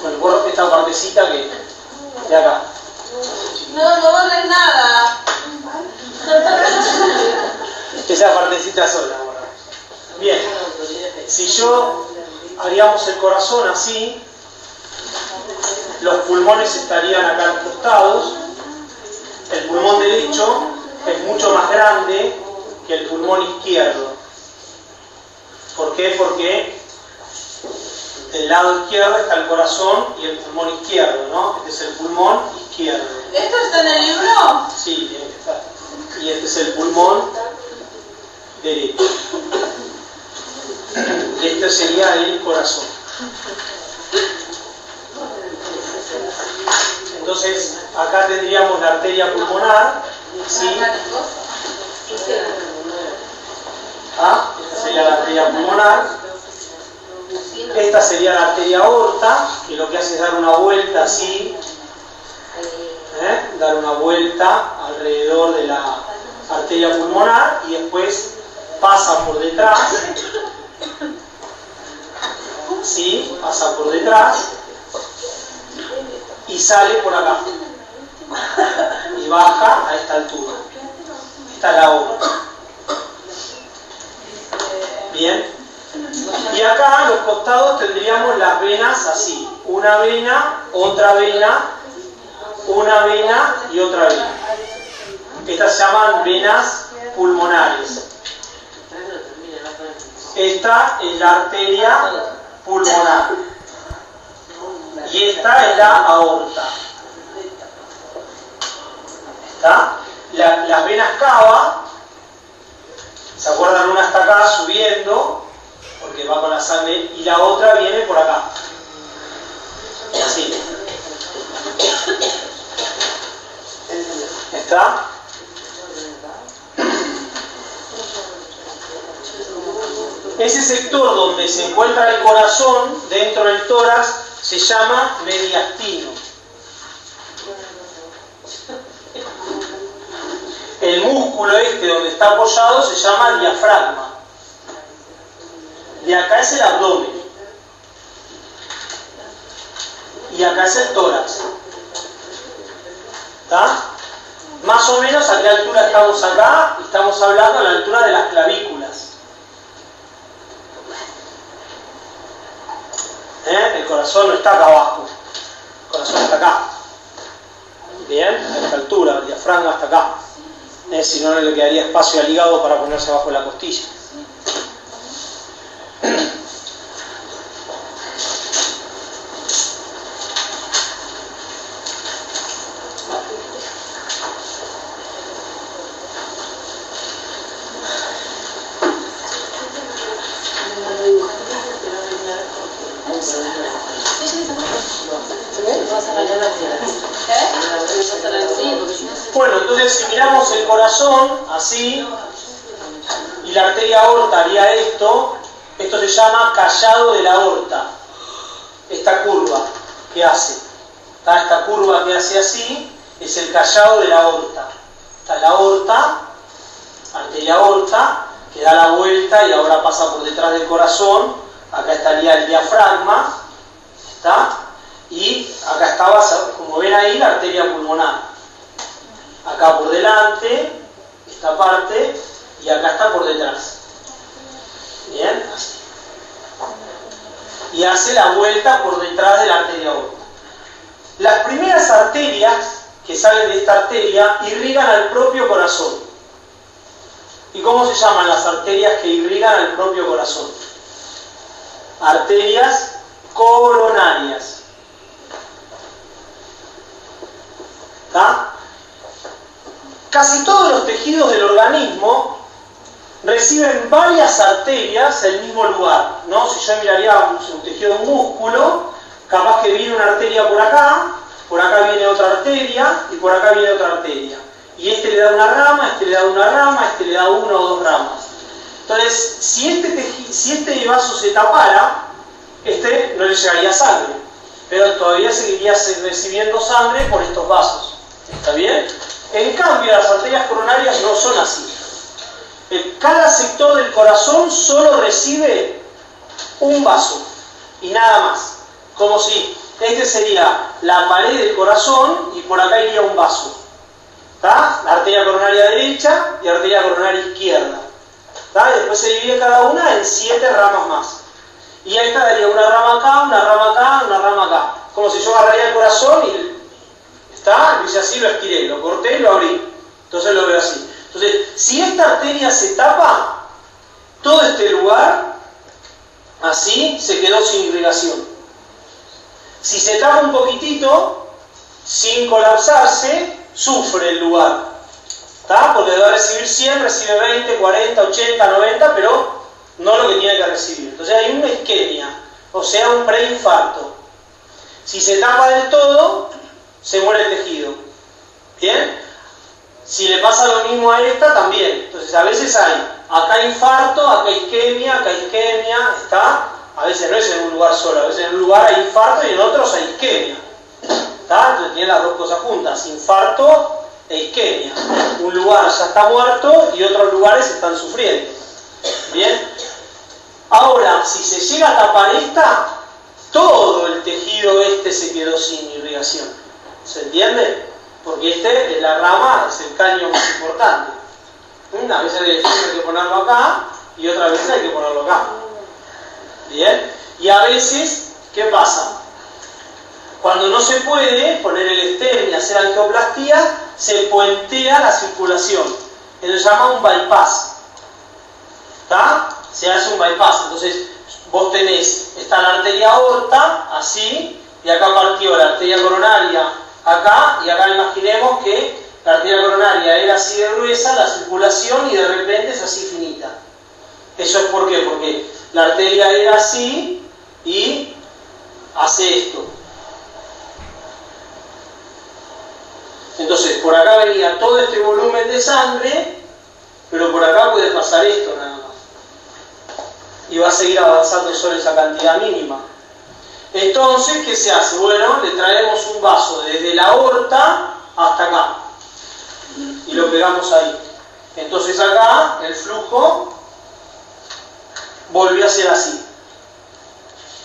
Bueno, borro esta partecita que de acá. No borres nada. Esa partecita sola, borrar. Bien, si yo haríamos el corazón así, los pulmones estarían acá a los costados. El pulmón derecho es mucho más grande que el pulmón izquierdo. ¿Por qué? Porque del lado izquierdo está el corazón y el pulmón izquierdo, ¿no? Este es el pulmón izquierdo. ¿Esto está en el libro? Sí, tiene que estar. Y este es el pulmón derecho. Y este sería el corazón. Entonces, acá tendríamos la arteria pulmonar, ¿sí? ¿Ah? Esta sería la arteria pulmonar. Esta sería la arteria aorta, que lo que hace es dar una vuelta así, dar una vuelta alrededor de la arteria pulmonar y después pasa por detrás, ¿sí? Pasa por detrás y sale por acá y baja a esta altura. Esta es la aorta. Bien. Y acá a los costados tendríamos las venas así. Una vena, otra vena, una vena y otra vena. Estas se llaman venas pulmonares. Esta es la arteria pulmonar. Y esta es la aorta. ¿Está? Las venas cava, ¿se acuerdan? Una está acá subiendo, porque va con la sangre, y la otra viene por acá. Así. ¿Está? Ese sector donde se encuentra el corazón, dentro del tórax, se llama mediastino. El músculo este donde está apoyado se llama diafragma. De acá es el abdomen. Y acá es el tórax. ¿Está? Más o menos a qué altura estamos acá. Estamos hablando a la altura de las clavículas. El corazón no está acá abajo. El corazón está acá. Bien, a esta altura, el diafragma está acá. Si no, no le quedaría espacio al hígado para ponerse abajo de la costilla. Bueno, entonces si miramos el corazón así y la arteria aorta haría esto, esto se llama callado de la aorta. Esta curva que hace, esta curva que hace así es el callado de la aorta. Esta es la aorta, arteria aorta, que da la vuelta y ahora pasa por detrás del corazón. Acá estaría el diafragma, ¿está? Y acá estaba, como ven ahí, la arteria pulmonar. Acá por delante, esta parte, y acá está por detrás. Bien, así. Y hace la vuelta por detrás de la arteria aorta. Las primeras arterias que salen de esta arteria irrigan al propio corazón. ¿Y cómo se llaman las arterias que irrigan al propio corazón? Arterias coronarias. ¿Está? Casi todos los tejidos del organismo reciben varias arterias en el mismo lugar, ¿no? Si yo miraría un tejido de un músculo, capaz que viene una arteria por acá viene otra arteria y por acá viene otra arteria. Y este le da una rama, este le da una rama, este le da una o dos ramas. Entonces, si este vaso se tapara, este no le llegaría sangre, pero todavía seguiría recibiendo sangre por estos vasos. ¿Está bien? En cambio, las arterias coronarias no son así. Cada sector del corazón solo recibe un vaso y nada más. Como si este sería la pared del corazón y por acá iría un vaso. ¿Está? La arteria coronaria derecha y arteria coronaria izquierda. ¿Está? Y después se divide cada una en 7 ramas más. Y a esta daría una rama acá, una rama acá, una rama acá. Como si yo agarraría el corazón y ¿está? Lo hice así, lo estiré, lo corté y lo abrí. Entonces lo veo así. Entonces, si esta arteria se tapa, todo este lugar, así, se quedó sin irrigación. Si se tapa un poquitito, sin colapsarse, sufre el lugar. ¿Está? Porque debe recibir 100, recibe 20, 40, 80, 90, pero no lo que tiene que recibir. Entonces hay una isquemia, o sea, un preinfarto. Si se tapa del todo, se muere el tejido. ¿Bien? Si le pasa lo mismo a esta, también. Entonces a veces hay acá infarto, acá isquemia, ¿está? A veces no es en un lugar solo, a veces en un lugar hay infarto y en otros hay isquemia. ¿Está? Entonces tienen las dos cosas juntas, infarto e isquemia. Un lugar ya está muerto y otros lugares están sufriendo. ¿Bien? Ahora, si se llega a tapar esta, todo el tejido este se quedó sin irrigación. ¿Se entiende? Porque este es la rama, es el caño más importante. Una vez hay que ponerlo acá y otra vez hay que ponerlo acá. ¿Bien? Y a veces, ¿qué pasa? Cuando no se puede poner el estén y hacer angioplastia, se puentea la circulación. Eso se llama un bypass. ¿Está? Se hace un bypass. Entonces, vos tenés, está la arteria aorta, así, y acá partió la arteria coronaria acá, y acá imaginemos que la arteria coronaria era así de gruesa, la circulación, y de repente es así finita. ¿Eso es por qué? Porque la arteria era así y hace esto. Entonces, por acá venía todo este volumen de sangre, pero por acá puede pasar esto nada más. Y va a seguir avanzando solo esa cantidad mínima. Entonces, ¿qué se hace? Bueno, le traemos un vaso desde la aorta hasta acá. Y lo pegamos ahí. Entonces acá, el flujo volvió a ser así.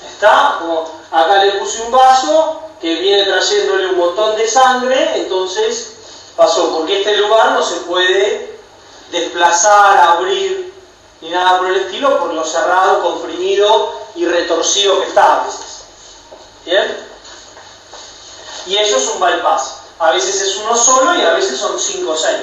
¿Está? Como acá le puse un vaso que viene trayéndole un montón de sangre, entonces pasó, porque este lugar no se puede desplazar, abrir, ni nada por el estilo, por lo cerrado, comprimido y retorcido que está a veces. ¿Bien? Y eso es un bypass. A veces es uno solo y a veces son 5 o 6.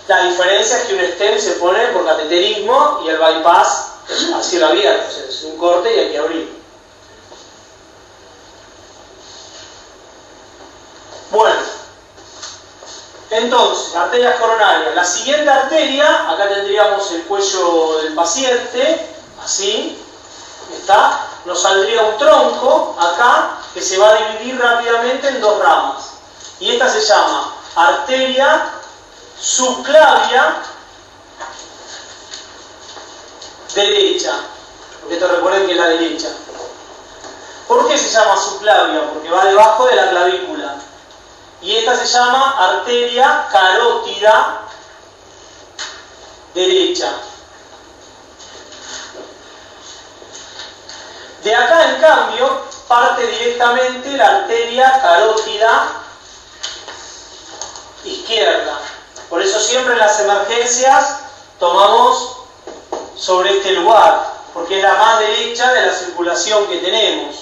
La diferencia es que un stent se pone por cateterismo y el bypass es a cielo abierto, o sea, es un corte y hay que abrir. Bueno, entonces, arterias coronarias. La siguiente arteria, acá tendríamos el cuello del paciente, así, ¿está? Nos saldría un tronco acá que se va a dividir rápidamente en 2 ramas. Y esta se llama arteria subclavia derecha. Porque esto recuerden que es la derecha. ¿Por qué se llama subclavia? Porque va debajo de la clavícula. Y esta se llama arteria carótida derecha. De acá, en cambio, parte directamente la arteria carótida izquierda. Por eso siempre en las emergencias tomamos sobre este lugar, porque es la más derecha de la circulación que tenemos.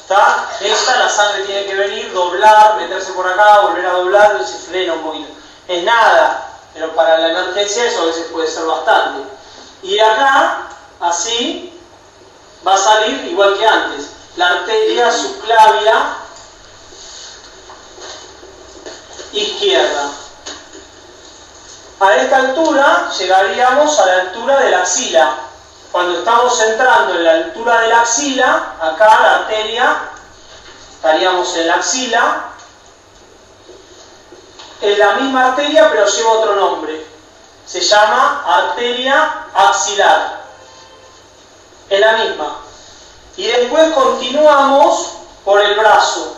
¿Está? Esta, la sangre tiene que venir, doblar, meterse por acá, volver a doblar y se frena un poquito. Es nada. pero para la emergencia eso a veces puede ser bastante. Y acá, así, va a salir igual que antes, la arteria subclavia izquierda. A esta altura llegaríamos a la altura de la axila. Cuando estamos entrando en la altura de la axila, acá la arteria, estaríamos en la axila, es la misma arteria pero lleva otro nombre. Se llama arteria axilar. Es la misma. Y después continuamos por el brazo.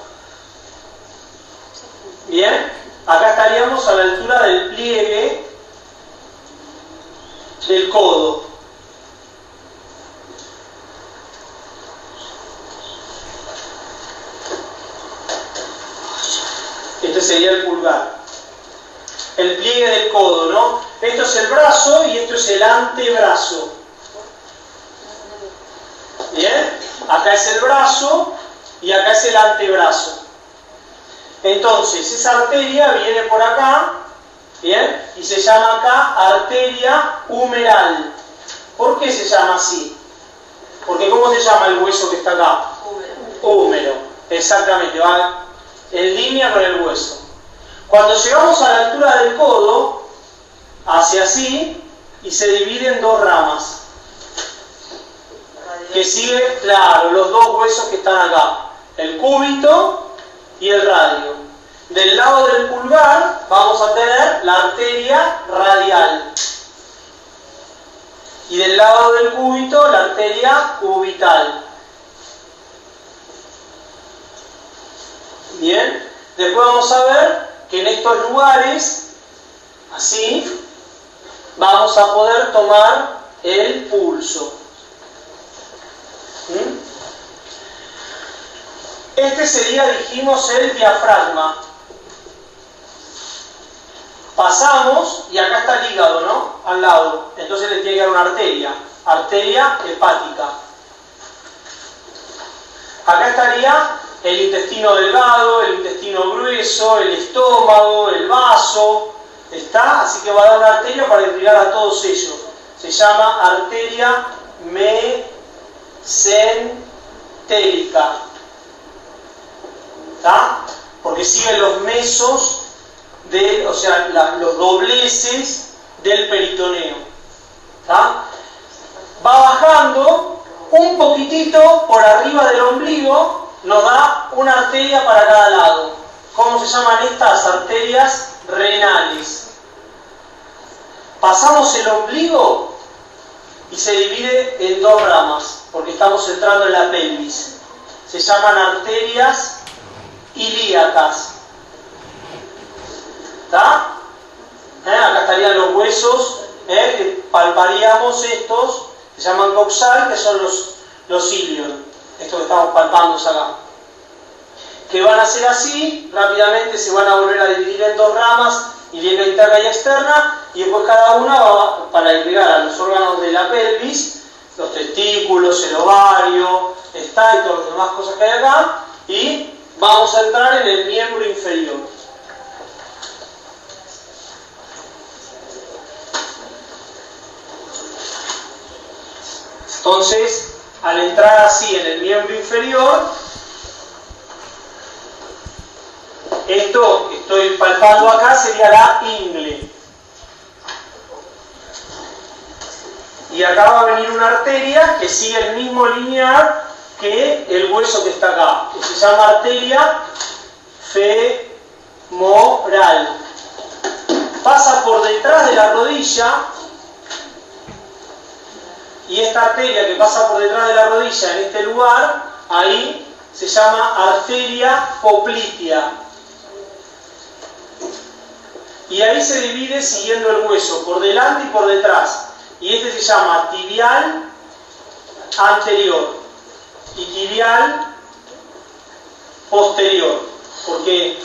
Bien, acá estaríamos a la altura del pliegue del codo. Este sería el pulgar. El pliegue del codo, ¿no? Esto es el brazo y esto es el antebrazo. Bien, acá es el brazo y acá es el antebrazo. Entonces, esa arteria viene por acá, ¿bien? Y se llama acá arteria humeral. ¿Por qué se llama así? Porque ¿cómo se llama el hueso que está acá? Húmero. Exactamente, va en línea con el hueso. Cuando llegamos a la altura del codo, hace así y se divide en dos ramas. Que sigue, claro, los dos huesos que están acá, el cúbito y el radio. Del lado del pulgar vamos a tener la arteria radial. Y del lado del cúbito la arteria cubital. Bien, después vamos a ver que en estos lugares, así, vamos a poder tomar el pulso. Este sería, dijimos, el diafragma. Pasamos, y acá está el hígado, ¿no? Al lado. Entonces le tiene que dar una arteria. Arteria hepática. Acá estaría el intestino delgado, el intestino grueso, el estómago, el vaso. ¿Está? Así que va a dar una arteria para irrigar a todos ellos. Se llama arteria mesentérica. ¿Está? Porque siguen los mesos, o sea, los dobleces del peritoneo. ¿Está? Va bajando un poquitito por arriba del ombligo, nos da una arteria para cada lado. ¿Cómo se llaman estas? Arterias renales. Pasamos el ombligo y se divide en dos ramas, porque estamos entrando en la pelvis. Se llaman arterias ilíacas. ¿Está? Acá estarían los huesos, que palparíamos estos, se llaman coxal, que son los ilios, estos que estamos palpando acá. Que van a ser así, rápidamente se van a volver a dividir en dos ramas, ilíaca interna y externa, y después cada una va para irrigar a los órganos de la pelvis, los testículos, el ovario, y todas las demás cosas que hay acá, y vamos a entrar en el miembro inferior. Entonces, al entrar así en el miembro inferior, esto que estoy palpando acá sería la ingle. Y acá va a venir una arteria que sigue el mismo linear que el hueso que está acá, que se llama arteria femoral. Pasa por detrás de la rodilla, y esta arteria que pasa por detrás de la rodilla en este lugar, ahí se llama arteria poplitea. Y ahí se divide siguiendo el hueso, por delante y por detrás. Y este se llama tibial anterior y tibial posterior, porque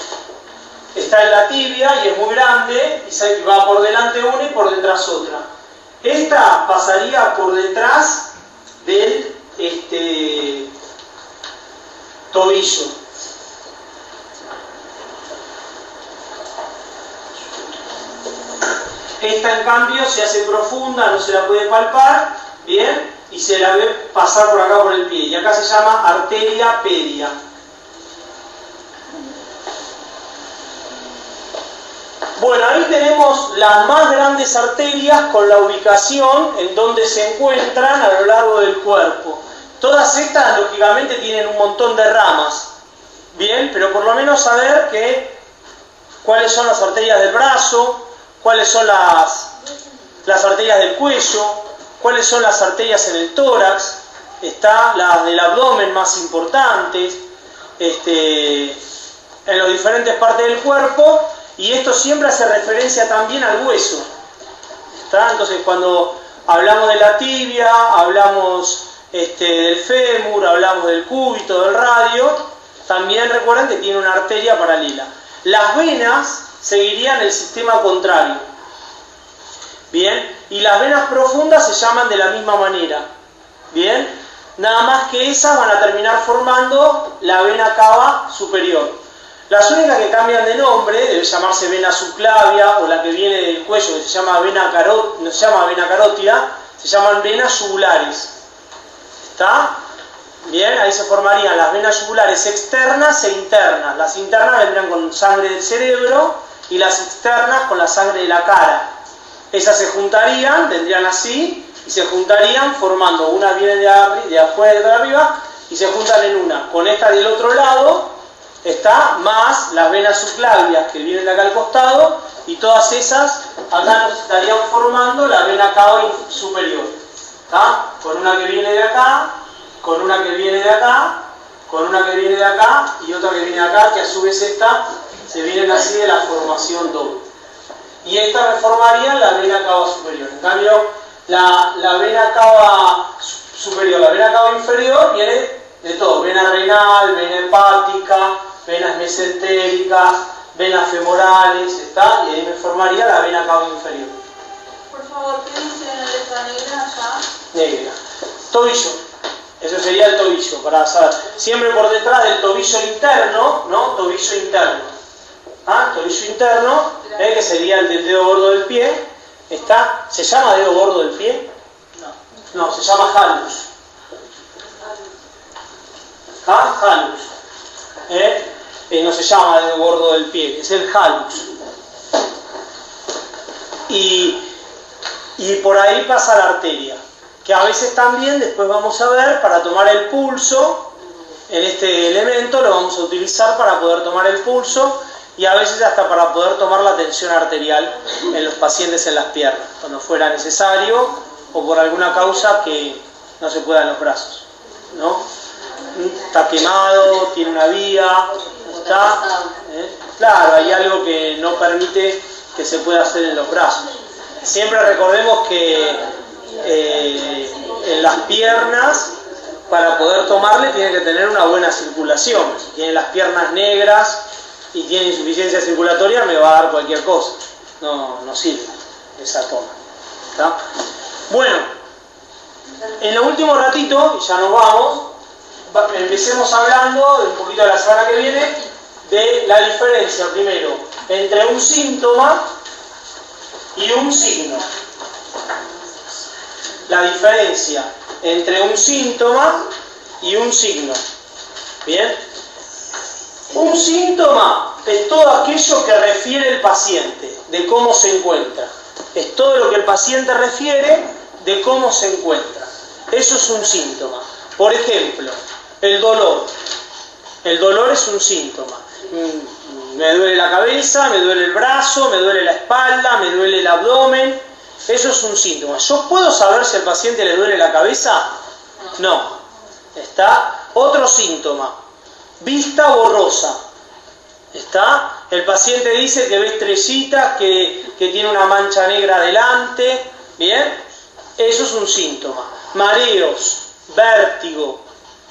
está en la tibia y es muy grande y va por delante una y por detrás otra. Esta pasaría por detrás del tobillo. Esta en cambio se hace profunda, no se la puede palpar, bien, y se la ve pasar por acá por el pie. Y acá se llama arteria pedia. Bueno, ahí tenemos las más grandes arterias con la ubicación en donde se encuentran a lo largo del cuerpo. Todas estas, lógicamente, tienen un montón de ramas. Bien, pero por lo menos saber cuáles son las arterias del brazo, cuáles son las arterias del cuello, cuáles son las arterias en el tórax, las del abdomen más importantes, en las diferentes partes del cuerpo, y esto siempre hace referencia también al hueso. Entonces, cuando hablamos de la tibia, hablamos del fémur, hablamos del cúbito, del radio, también recuerden que tiene una arteria paralela. Las venas seguirían el sistema contrario. Bien, y las venas profundas se llaman de la misma manera. Bien, nada más que esas van a terminar formando la vena cava superior. Las únicas que cambian de nombre, debe llamarse vena subclavia, o la que viene del cuello, que se llama no se llama vena carótida, se llaman venas yugulares. ¿Está? Bien, ahí se formarían las venas yugulares externas e internas. Las internas vendrían con sangre del cerebro y las externas con la sangre de la cara. Esas se juntarían, vendrían así, y se juntarían formando, una viene de afuera y de arriba, y se juntan en una. Con esta del otro lado está más las venas subclavias que vienen de acá al costado, y todas esas acá nos estarían formando la vena cava superior. ¿Está? Con una que viene de acá, con una que viene de acá, con una que viene de acá y otra que viene de acá, que a su vez esta se vienen así de la formación doble. Y esta me formaría la vena cava superior. En cambio, la vena cava superior, la vena cava inferior viene de todo: vena renal, vena hepática, venas mesentéricas, venas femorales, ¿está? Y ahí me formaría la vena cava inferior. Por favor, ¿qué dice en la letra negra allá? Negra. Tobillo. Eso sería el tobillo, para saber. Siempre por detrás del tobillo interno, ¿no? Tobillo interno. Tobillo interno, que sería el del dedo gordo del pie. ¿Se llama dedo gordo del pie? No, se llama halus. Halus. No se llama dedo gordo del pie, es el halus. Y por ahí pasa la arteria, que a veces también, después vamos a ver, para tomar el pulso, en este elemento lo vamos a utilizar para poder tomar el pulso, y a veces hasta para poder tomar la tensión arterial en los pacientes en las piernas, cuando fuera necesario o por alguna causa que no se pueda en los brazos, ¿no? Está quemado, tiene una vía, está, claro, hay algo que no permite que se pueda hacer en los brazos. Siempre recordemos que en las piernas, para poder tomarle, tiene que tener una buena circulación. Si tiene las piernas negras y tiene insuficiencia circulatoria, me va a dar cualquier cosa. No sirve esa toma. ¿Está? Bueno, en el último ratito, y ya nos vamos, empecemos hablando un poquito de la semana que viene, de la diferencia, primero, entre un síntoma y un signo. La diferencia entre un síntoma y un signo. ¿Bien? Un síntoma es todo aquello que refiere el paciente, de cómo se encuentra. Es todo lo que el paciente refiere de cómo se encuentra. Eso es un síntoma. Por ejemplo, el dolor. El dolor es un síntoma. Me duele la cabeza, me duele el brazo, me duele la espalda, me duele el abdomen. Eso es un síntoma. ¿Yo puedo saber si al paciente le duele la cabeza? No. ¿Está? Otro síntoma. Vista borrosa. ¿Está? El paciente dice que ve estrellitas, que tiene una mancha negra delante. ¿Bien? Eso es un síntoma. Mareos, vértigo.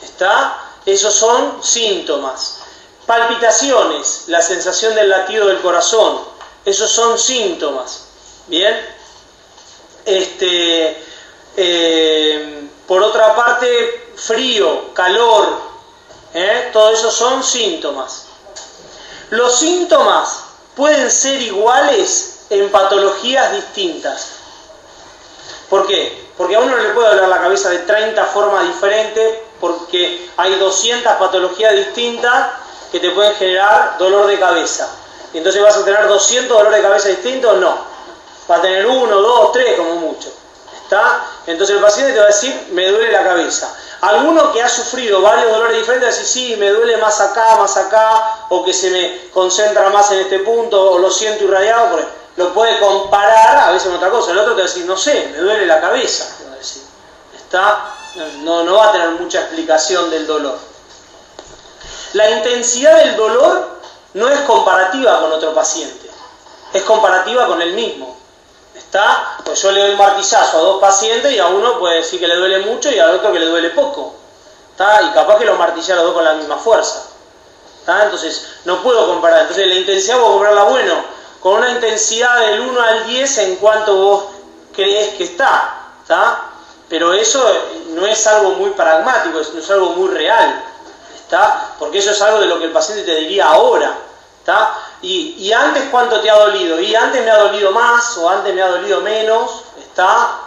¿Está? Esos son síntomas. Palpitaciones, la sensación del latido del corazón. Esos son síntomas. ¿Bien? Por otra parte, frío, calor, todo eso son síntomas. Los síntomas pueden ser iguales en patologías distintas. ¿Por qué? Porque a uno no le puede doler la cabeza de 30 formas diferentes, porque hay 200 patologías distintas que te pueden generar dolor de cabeza. Y entonces vas a tener 200 dolores de cabeza distintos, no. Va a tener 1, 2, 3 como mucho. ¿Está? Entonces el paciente te va a decir, me duele la cabeza. Alguno que ha sufrido varios dolores diferentes va a decir, sí, me duele más acá, o que se me concentra más en este punto, o lo siento irradiado, porque lo puede comparar a veces con otra cosa. El otro te va a decir, no sé, me duele la cabeza, te va a decir. ¿Está? No va a tener mucha explicación del dolor. La intensidad del dolor no es comparativa con otro paciente, es comparativa con el mismo. ¿Está? Pues yo le doy un martillazo a 2 pacientes y a uno puede decir que le duele mucho y al otro que le duele poco. ¿Está? Y capaz que los martillé a los 2 con la misma fuerza. ¿Está? Entonces no puedo comparar. Entonces la intensidad puedo compararla, bueno, con una intensidad del 1 al 10 en cuanto vos crees que está. ¿Está? Pero eso no es algo muy pragmático, no es algo muy real. ¿Está? Porque eso es algo de lo que el paciente te diría ahora. ¿Está? Y antes, ¿cuánto te ha dolido? Y antes me ha dolido más o antes me ha dolido menos. ¿Está?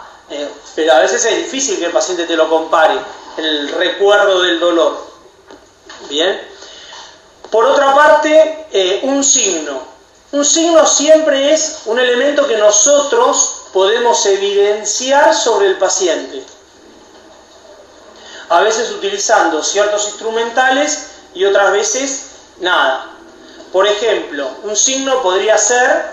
Pero a veces es difícil que el paciente te lo compare, el recuerdo del dolor. Bien. Por otra parte, un signo. Un signo siempre es un elemento que nosotros podemos evidenciar sobre el paciente. A veces utilizando ciertos instrumentales y otras veces nada. Por ejemplo, un signo podría ser,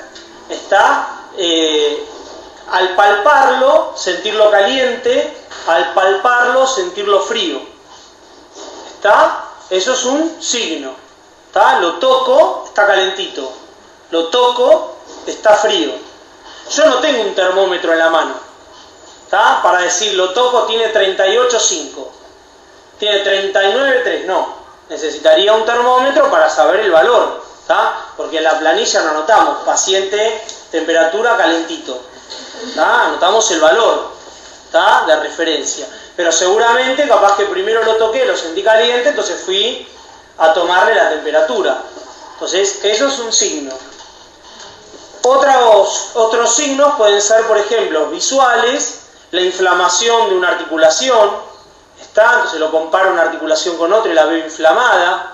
al palparlo, sentirlo caliente, al palparlo, sentirlo frío. ¿Está? Eso es un signo. ¿Está? Lo toco, está calentito. Lo toco, está frío. Yo no tengo un termómetro en la mano. ¿Está? Para decir, lo toco, tiene 38,5. Tiene 39,3. No. Necesitaría un termómetro para saber el valor. ¿Está? Porque en la planilla no anotamos paciente, temperatura, calentito. ¿Está? Anotamos el valor. ¿Está? De referencia. Pero seguramente, capaz que primero lo toqué, lo sentí caliente, entonces fui a tomarle la temperatura. Entonces, eso es un signo. Otros signos pueden ser, por ejemplo, visuales, la inflamación de una articulación. ¿Está? Entonces lo comparo una articulación con otra y la veo inflamada.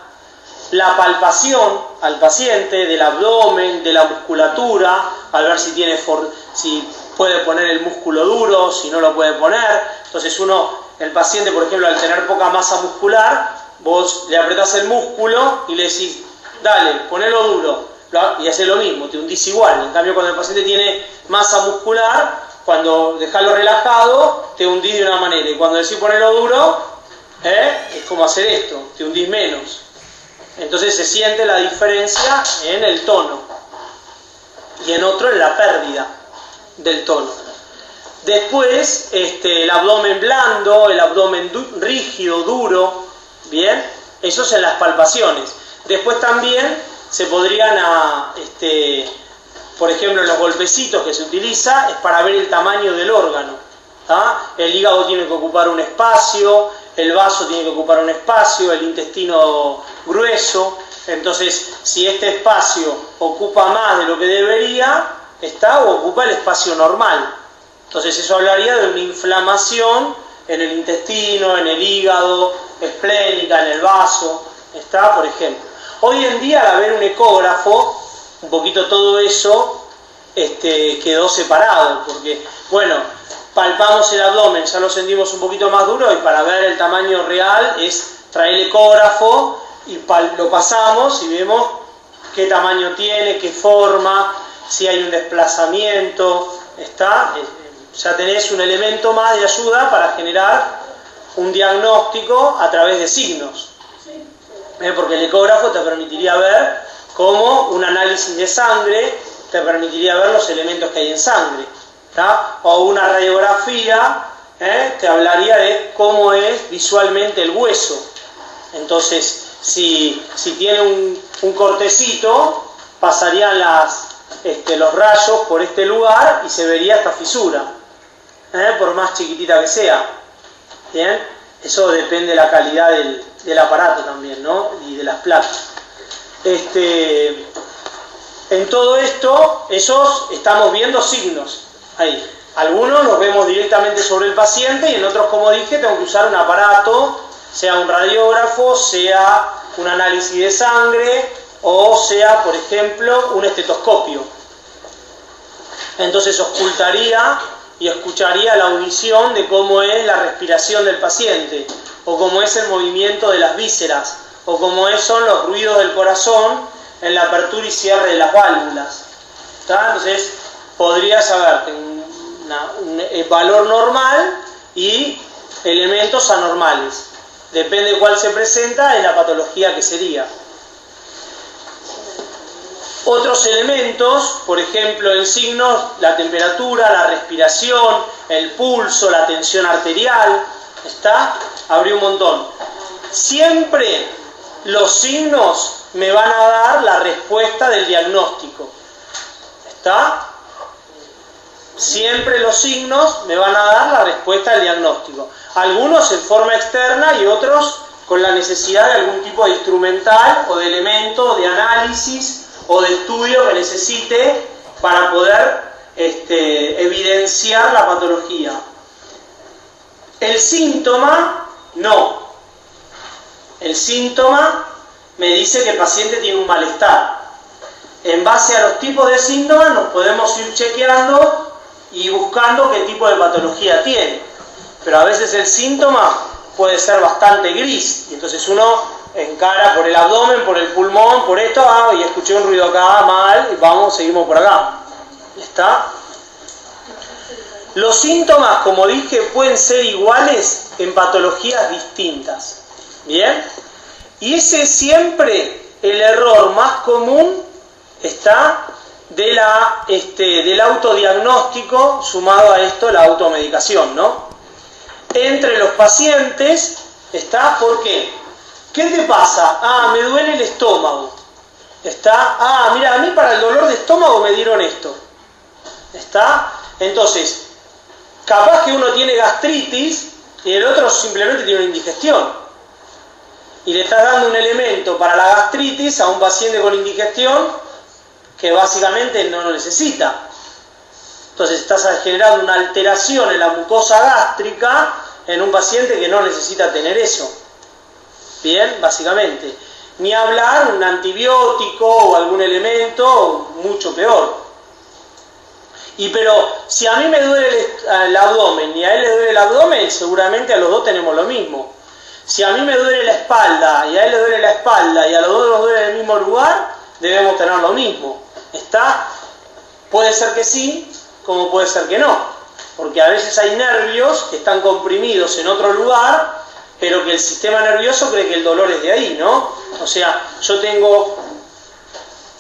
La palpación al paciente del abdomen, de la musculatura, al ver si puede poner el músculo duro, si no lo puede poner. Entonces el paciente, por ejemplo, al tener poca masa muscular, vos le apretás el músculo y le decís, dale, ponelo duro, y hace lo mismo, te hundís igual. En cambio, cuando el paciente tiene masa muscular, cuando dejalo relajado, te hundís de una manera, y cuando decís ponelo duro, es como hacer esto, te hundís menos. Entonces se siente la diferencia en el tono y en otro en la pérdida del tono. Después el abdomen blando, el abdomen rígido, duro, bien, eso es en las palpaciones. Después también se podrían, por ejemplo, en los golpecitos que se utiliza, es para ver el tamaño del órgano. ¿Tá? El hígado tiene que ocupar un espacio, el vaso tiene que ocupar un espacio, el intestino grueso. Entonces, si este espacio ocupa más de lo que debería, o ocupa el espacio normal. Entonces, eso hablaría de una inflamación en el intestino, en el hígado, esplénica, en el vaso. Por ejemplo. Hoy en día, al haber un ecógrafo, un poquito todo eso quedó separado, porque, bueno, palpamos el abdomen, ya lo sentimos un poquito más duro, y para ver el tamaño real es traer el ecógrafo y lo pasamos y vemos qué tamaño tiene, qué forma, si hay un desplazamiento. Ya tenés un elemento más de ayuda para generar un diagnóstico a través de signos. Porque el ecógrafo te permitiría ver cómo un análisis de sangre te permitiría ver los elementos que hay en sangre. O una radiografía te hablaría de cómo es visualmente el hueso. Entonces, si tiene un cortecito, pasarían los rayos por este lugar y se vería esta fisura, por más chiquitita que sea. ¿Bien? Eso depende de la calidad del aparato también, ¿no? Y de las placas. En todo esto, estamos viendo signos ahí. Algunos los vemos directamente sobre el paciente y en otros, como dije, tengo que usar un aparato, sea un radiógrafo, sea un análisis de sangre o sea, por ejemplo, un estetoscopio. Entonces ocultaría y escucharía la audición de cómo es la respiración del paciente, o cómo es el movimiento de las vísceras, o cómo son los ruidos del corazón en la apertura y cierre de las válvulas. ¿Está? Entonces podría saber un valor normal y elementos anormales. Depende de cuál se presenta en la patología que sería. Otros elementos, por ejemplo, en signos, la temperatura, la respiración, el pulso, la tensión arterial, ¿está? Habría un montón. Siempre los signos me van a dar la respuesta del diagnóstico, ¿está? Siempre los signos me van a dar la respuesta del diagnóstico. Algunos en forma externa y otros con la necesidad de algún tipo de instrumental o de elemento de análisis o de estudio que necesite para poder evidenciar la patología. El síntoma, no. El síntoma me dice que el paciente tiene un malestar. En base a los tipos de síntomas nos podemos ir chequeando y buscando qué tipo de patología tiene. Pero a veces el síntoma puede ser bastante gris y entonces uno encara por el abdomen, por el pulmón, por esto, y escuché un ruido acá, mal, y vamos, seguimos por acá. ¿Está? Los síntomas, como dije, pueden ser iguales en patologías distintas. ¿Bien? Y ese es siempre el error más común, está, del autodiagnóstico, sumado a esto la automedicación, ¿no? Entre los pacientes, ¿está? ¿Por qué? ¿Qué te pasa? Me duele el estómago. ¿Está? Mira, a mí para el dolor de estómago me dieron esto. ¿Está? Entonces, capaz que uno tiene gastritis y el otro simplemente tiene una indigestión. Y le estás dando un elemento para la gastritis a un paciente con indigestión que básicamente no lo necesita. Entonces estás generando una alteración en la mucosa gástrica en un paciente que no necesita tener eso. Bien, básicamente. Ni hablar un antibiótico o algún elemento mucho peor. Pero si a mí me duele el abdomen y a él le duele el abdomen, seguramente a los dos tenemos lo mismo. Si a mí me duele la espalda y a él le duele la espalda y a los dos nos duele en el mismo lugar, debemos tener lo mismo. ¿Está? Puede ser que sí, como puede ser que no. Porque a veces hay nervios que están comprimidos en otro lugar, pero que el sistema nervioso cree que el dolor es de ahí, ¿no? O sea, yo tengo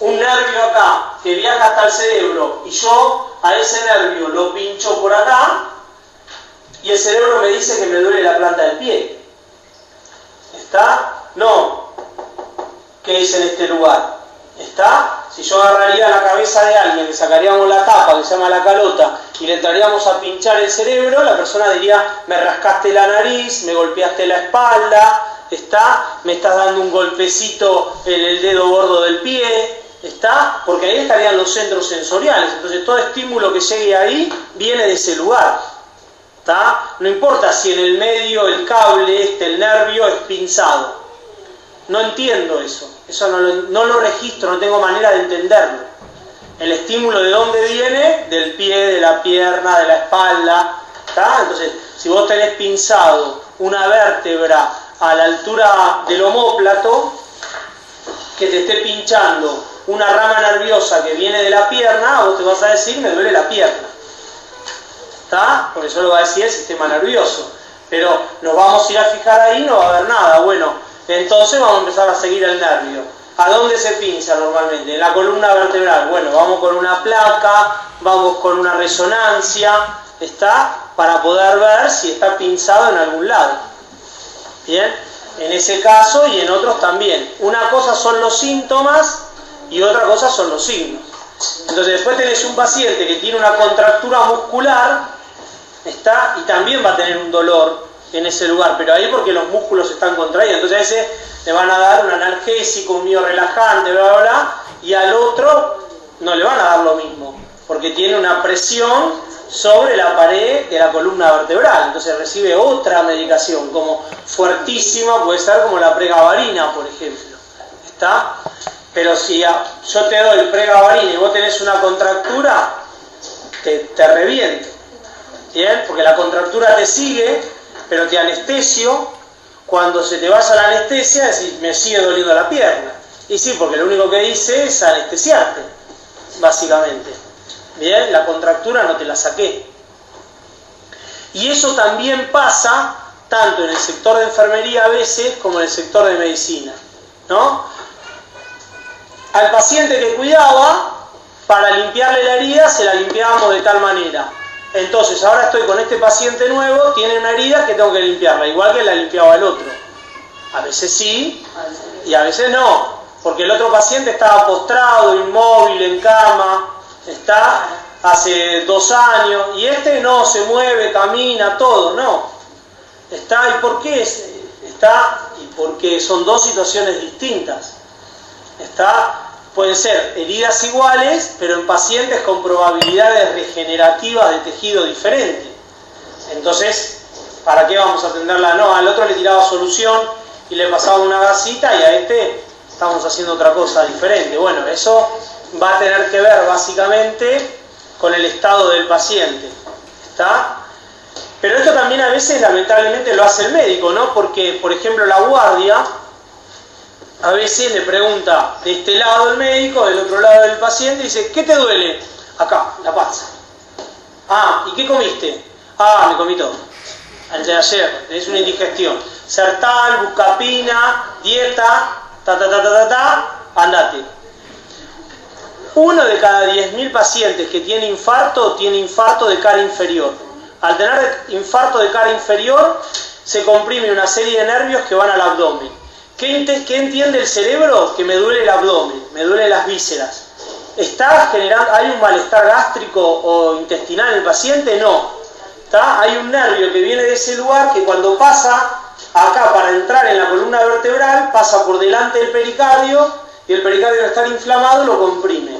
un nervio acá que viaja hasta el cerebro y yo a ese nervio lo pincho por acá y el cerebro me dice que me duele la planta del pie. ¿Está? No. ¿Qué es en este lugar? ¿Está? Si yo agarraría la cabeza de alguien, le sacaríamos la tapa que se llama la calota y le entraríamos a pinchar el cerebro, la persona diría, me rascaste la nariz, me golpeaste la espalda, ¿está? Me estás dando un golpecito en el dedo gordo del pie, ¿está? Porque ahí estarían los centros sensoriales, entonces todo estímulo que llegue ahí viene de ese lugar, ¿está? No importa si en el medio el cable, el nervio es pinzado. No entiendo eso no lo registro, no tengo manera de entenderlo. El estímulo de dónde viene, del pie, de la pierna, de la espalda, ¿está? Entonces, si vos tenés pinzado una vértebra a la altura del omóplato, que te esté pinchando una rama nerviosa que viene de la pierna, vos te vas a decir, me duele la pierna. ¿Está? Porque eso lo va a decir el sistema nervioso. Pero nos vamos a ir a fijar ahí, no va a haber nada. Bueno, entonces vamos a empezar a seguir el nervio. ¿A dónde se pincha normalmente? En la columna vertebral. Bueno, vamos con una placa, vamos con una resonancia, ¿está? Para poder ver si está pinzado en algún lado. ¿Bien? En ese caso y en otros también. Una cosa son los síntomas y otra cosa son los signos. Entonces después tenés un paciente que tiene una contractura muscular, ¿está? Y también va a tener un dolor en ese lugar, pero ahí porque los músculos están contraídos, entonces a ese le van a dar un analgésico, un biorrelajante, bla, bla, bla, y al otro no le van a dar lo mismo, porque tiene una presión sobre la pared de la columna vertebral, entonces recibe otra medicación, como fuertísima, puede ser como la pregabalina, por ejemplo, ¿está? Pero si yo te doy pregabalina y vos tenés una contractura, te reviento, ¿bien? Porque la contractura te sigue, pero te anestesio. Cuando se te vaya la anestesia, decís, me sigue doliendo la pierna. Y sí, porque lo único que hice es anestesiarte, básicamente. Bien, la contractura no te la saqué. Y eso también pasa tanto en el sector de enfermería a veces como en el sector de medicina, ¿no? Al paciente que cuidaba, para limpiarle la herida, se la limpiábamos de tal manera. Entonces, ahora estoy con este paciente nuevo, tiene una herida que tengo que limpiarla, igual que la limpiaba el otro. A veces sí, y a veces no, porque el otro paciente estaba postrado, inmóvil, en cama, está hace 2 años, y este no, se mueve, camina, todo, no. Está, ¿y por qué? Está, y porque son 2 situaciones distintas. Está, pueden ser heridas iguales, pero en pacientes con probabilidades regenerativas de tejido diferentes. Entonces, ¿para qué vamos a atenderla? No, al otro le tiraba solución y le pasaba una gasita, y a este estamos haciendo otra cosa diferente. Bueno, eso va a tener que ver básicamente con el estado del paciente, ¿está? Pero esto también a veces lamentablemente lo hace el médico, ¿no? Porque, por ejemplo, la guardia a veces le pregunta de este lado el médico, del otro lado del paciente, y dice, ¿qué te duele? Acá, la panza. Ah, ¿y qué comiste? Ah, me comí todo. Al de ayer, es una indigestión. Sertal, buscapina, dieta, andate. 1 de cada 10.000 pacientes que tiene infarto de cara inferior. Al tener infarto de cara inferior, se comprime una serie de nervios que van al abdomen. ¿Qué entiende el cerebro? Que me duele el abdomen, me duelen las vísceras. ¿Está generando, hay un malestar gástrico o intestinal en el paciente? No. ¿Está? Hay un nervio que viene de ese lugar que cuando pasa acá para entrar en la columna vertebral, pasa por delante del pericardio, y el pericardio al estar inflamado lo comprime.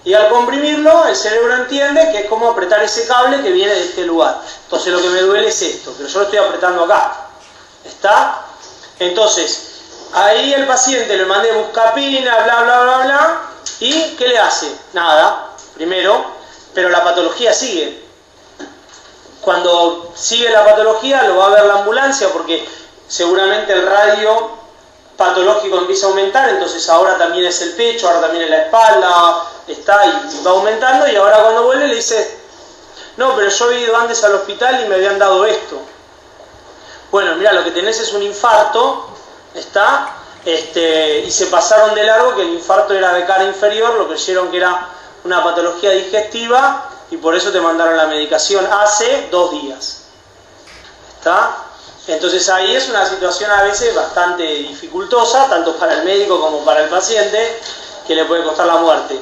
Y al comprimirlo, el cerebro entiende que es como apretar ese cable que viene de este lugar. Entonces lo que me duele es esto, pero yo lo estoy apretando acá. ¿Está? Entonces, ahí el paciente le mandé buscapina, bla, bla, bla, bla, ¿y qué le hace? Nada, primero, pero la patología sigue. Cuando sigue la patología lo va a ver la ambulancia, porque seguramente el radio patológico empieza a aumentar, entonces ahora también es el pecho, ahora también es la espalda, está y va aumentando, y ahora cuando vuelve le dice, no, pero yo he ido antes al hospital y me habían dado esto. Bueno, mira, lo que tenés es un infarto, está, y se pasaron de largo que el infarto era de cara inferior, lo creyeron que era una patología digestiva y por eso te mandaron la medicación hace 2 días. ¿Está? Entonces ahí es una situación a veces bastante dificultosa, tanto para el médico como para el paciente, que le puede costar la muerte.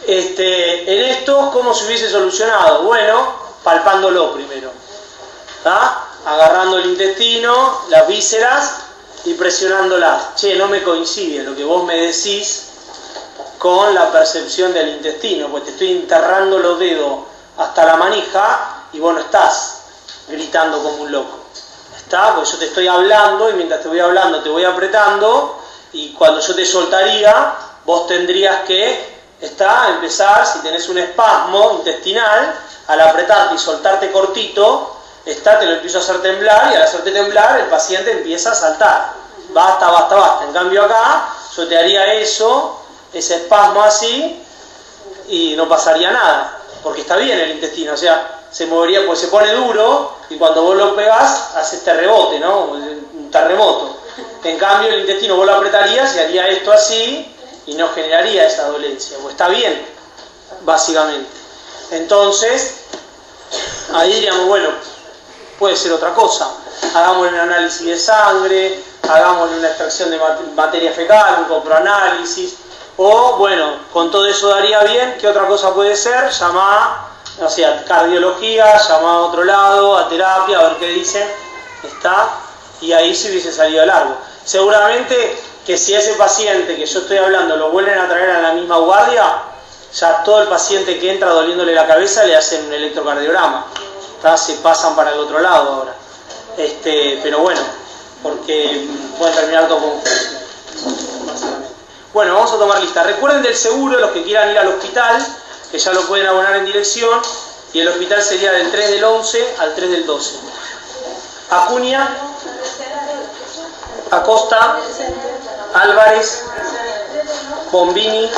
En esto, ¿cómo se hubiese solucionado? Bueno, palpándolo primero, ¿está? Agarrando el intestino, las vísceras y presionándolas. Che, no me coincide lo que vos me decís con la percepción del intestino, pues te estoy enterrando los dedos hasta la manija y vos no estás gritando como un loco. ¿Está? Porque yo te estoy hablando y mientras te voy hablando te voy apretando, y cuando yo te soltaría, vos tendrías que empezar, si tenés un espasmo intestinal, al apretarte y soltarte cortito, te lo empiezo a hacer temblar, y al hacerte temblar el paciente empieza a saltar. Basta, basta, basta. En cambio acá, yo te haría eso, ese espasmo así, y no pasaría nada, porque está bien el intestino, o sea, se movería, pues se pone duro, y cuando vos lo pegás, hace este rebote, ¿no? Un terremoto. En cambio el intestino vos lo apretarías y haría esto así, y no generaría esa dolencia, pues está bien, básicamente. Entonces, ahí diríamos, bueno, puede ser otra cosa. Hagámosle un análisis de sangre, hagámosle una extracción de materia fecal, un coproanálisis, o bueno, con todo eso daría bien. ¿Qué otra cosa puede ser? Llamar, o sea, cardiología, llamar a otro lado, a terapia, a ver qué dicen, está, y ahí se hubiese salido largo. Seguramente que si ese paciente que yo estoy hablando lo vuelven a traer a la misma guardia, Ya todo el paciente que entra doliéndole la cabeza le hacen un electrocardiograma. Se pasan para el otro lado ahora. Pero bueno, porque pueden terminar todo confuso. Bueno, vamos a tomar lista. Recuerden del seguro, los que quieran ir al hospital, que ya lo pueden abonar en dirección, y el hospital sería del 3 del 11 al 3 del 12. Acuña, Acosta, Álvarez, Bombini,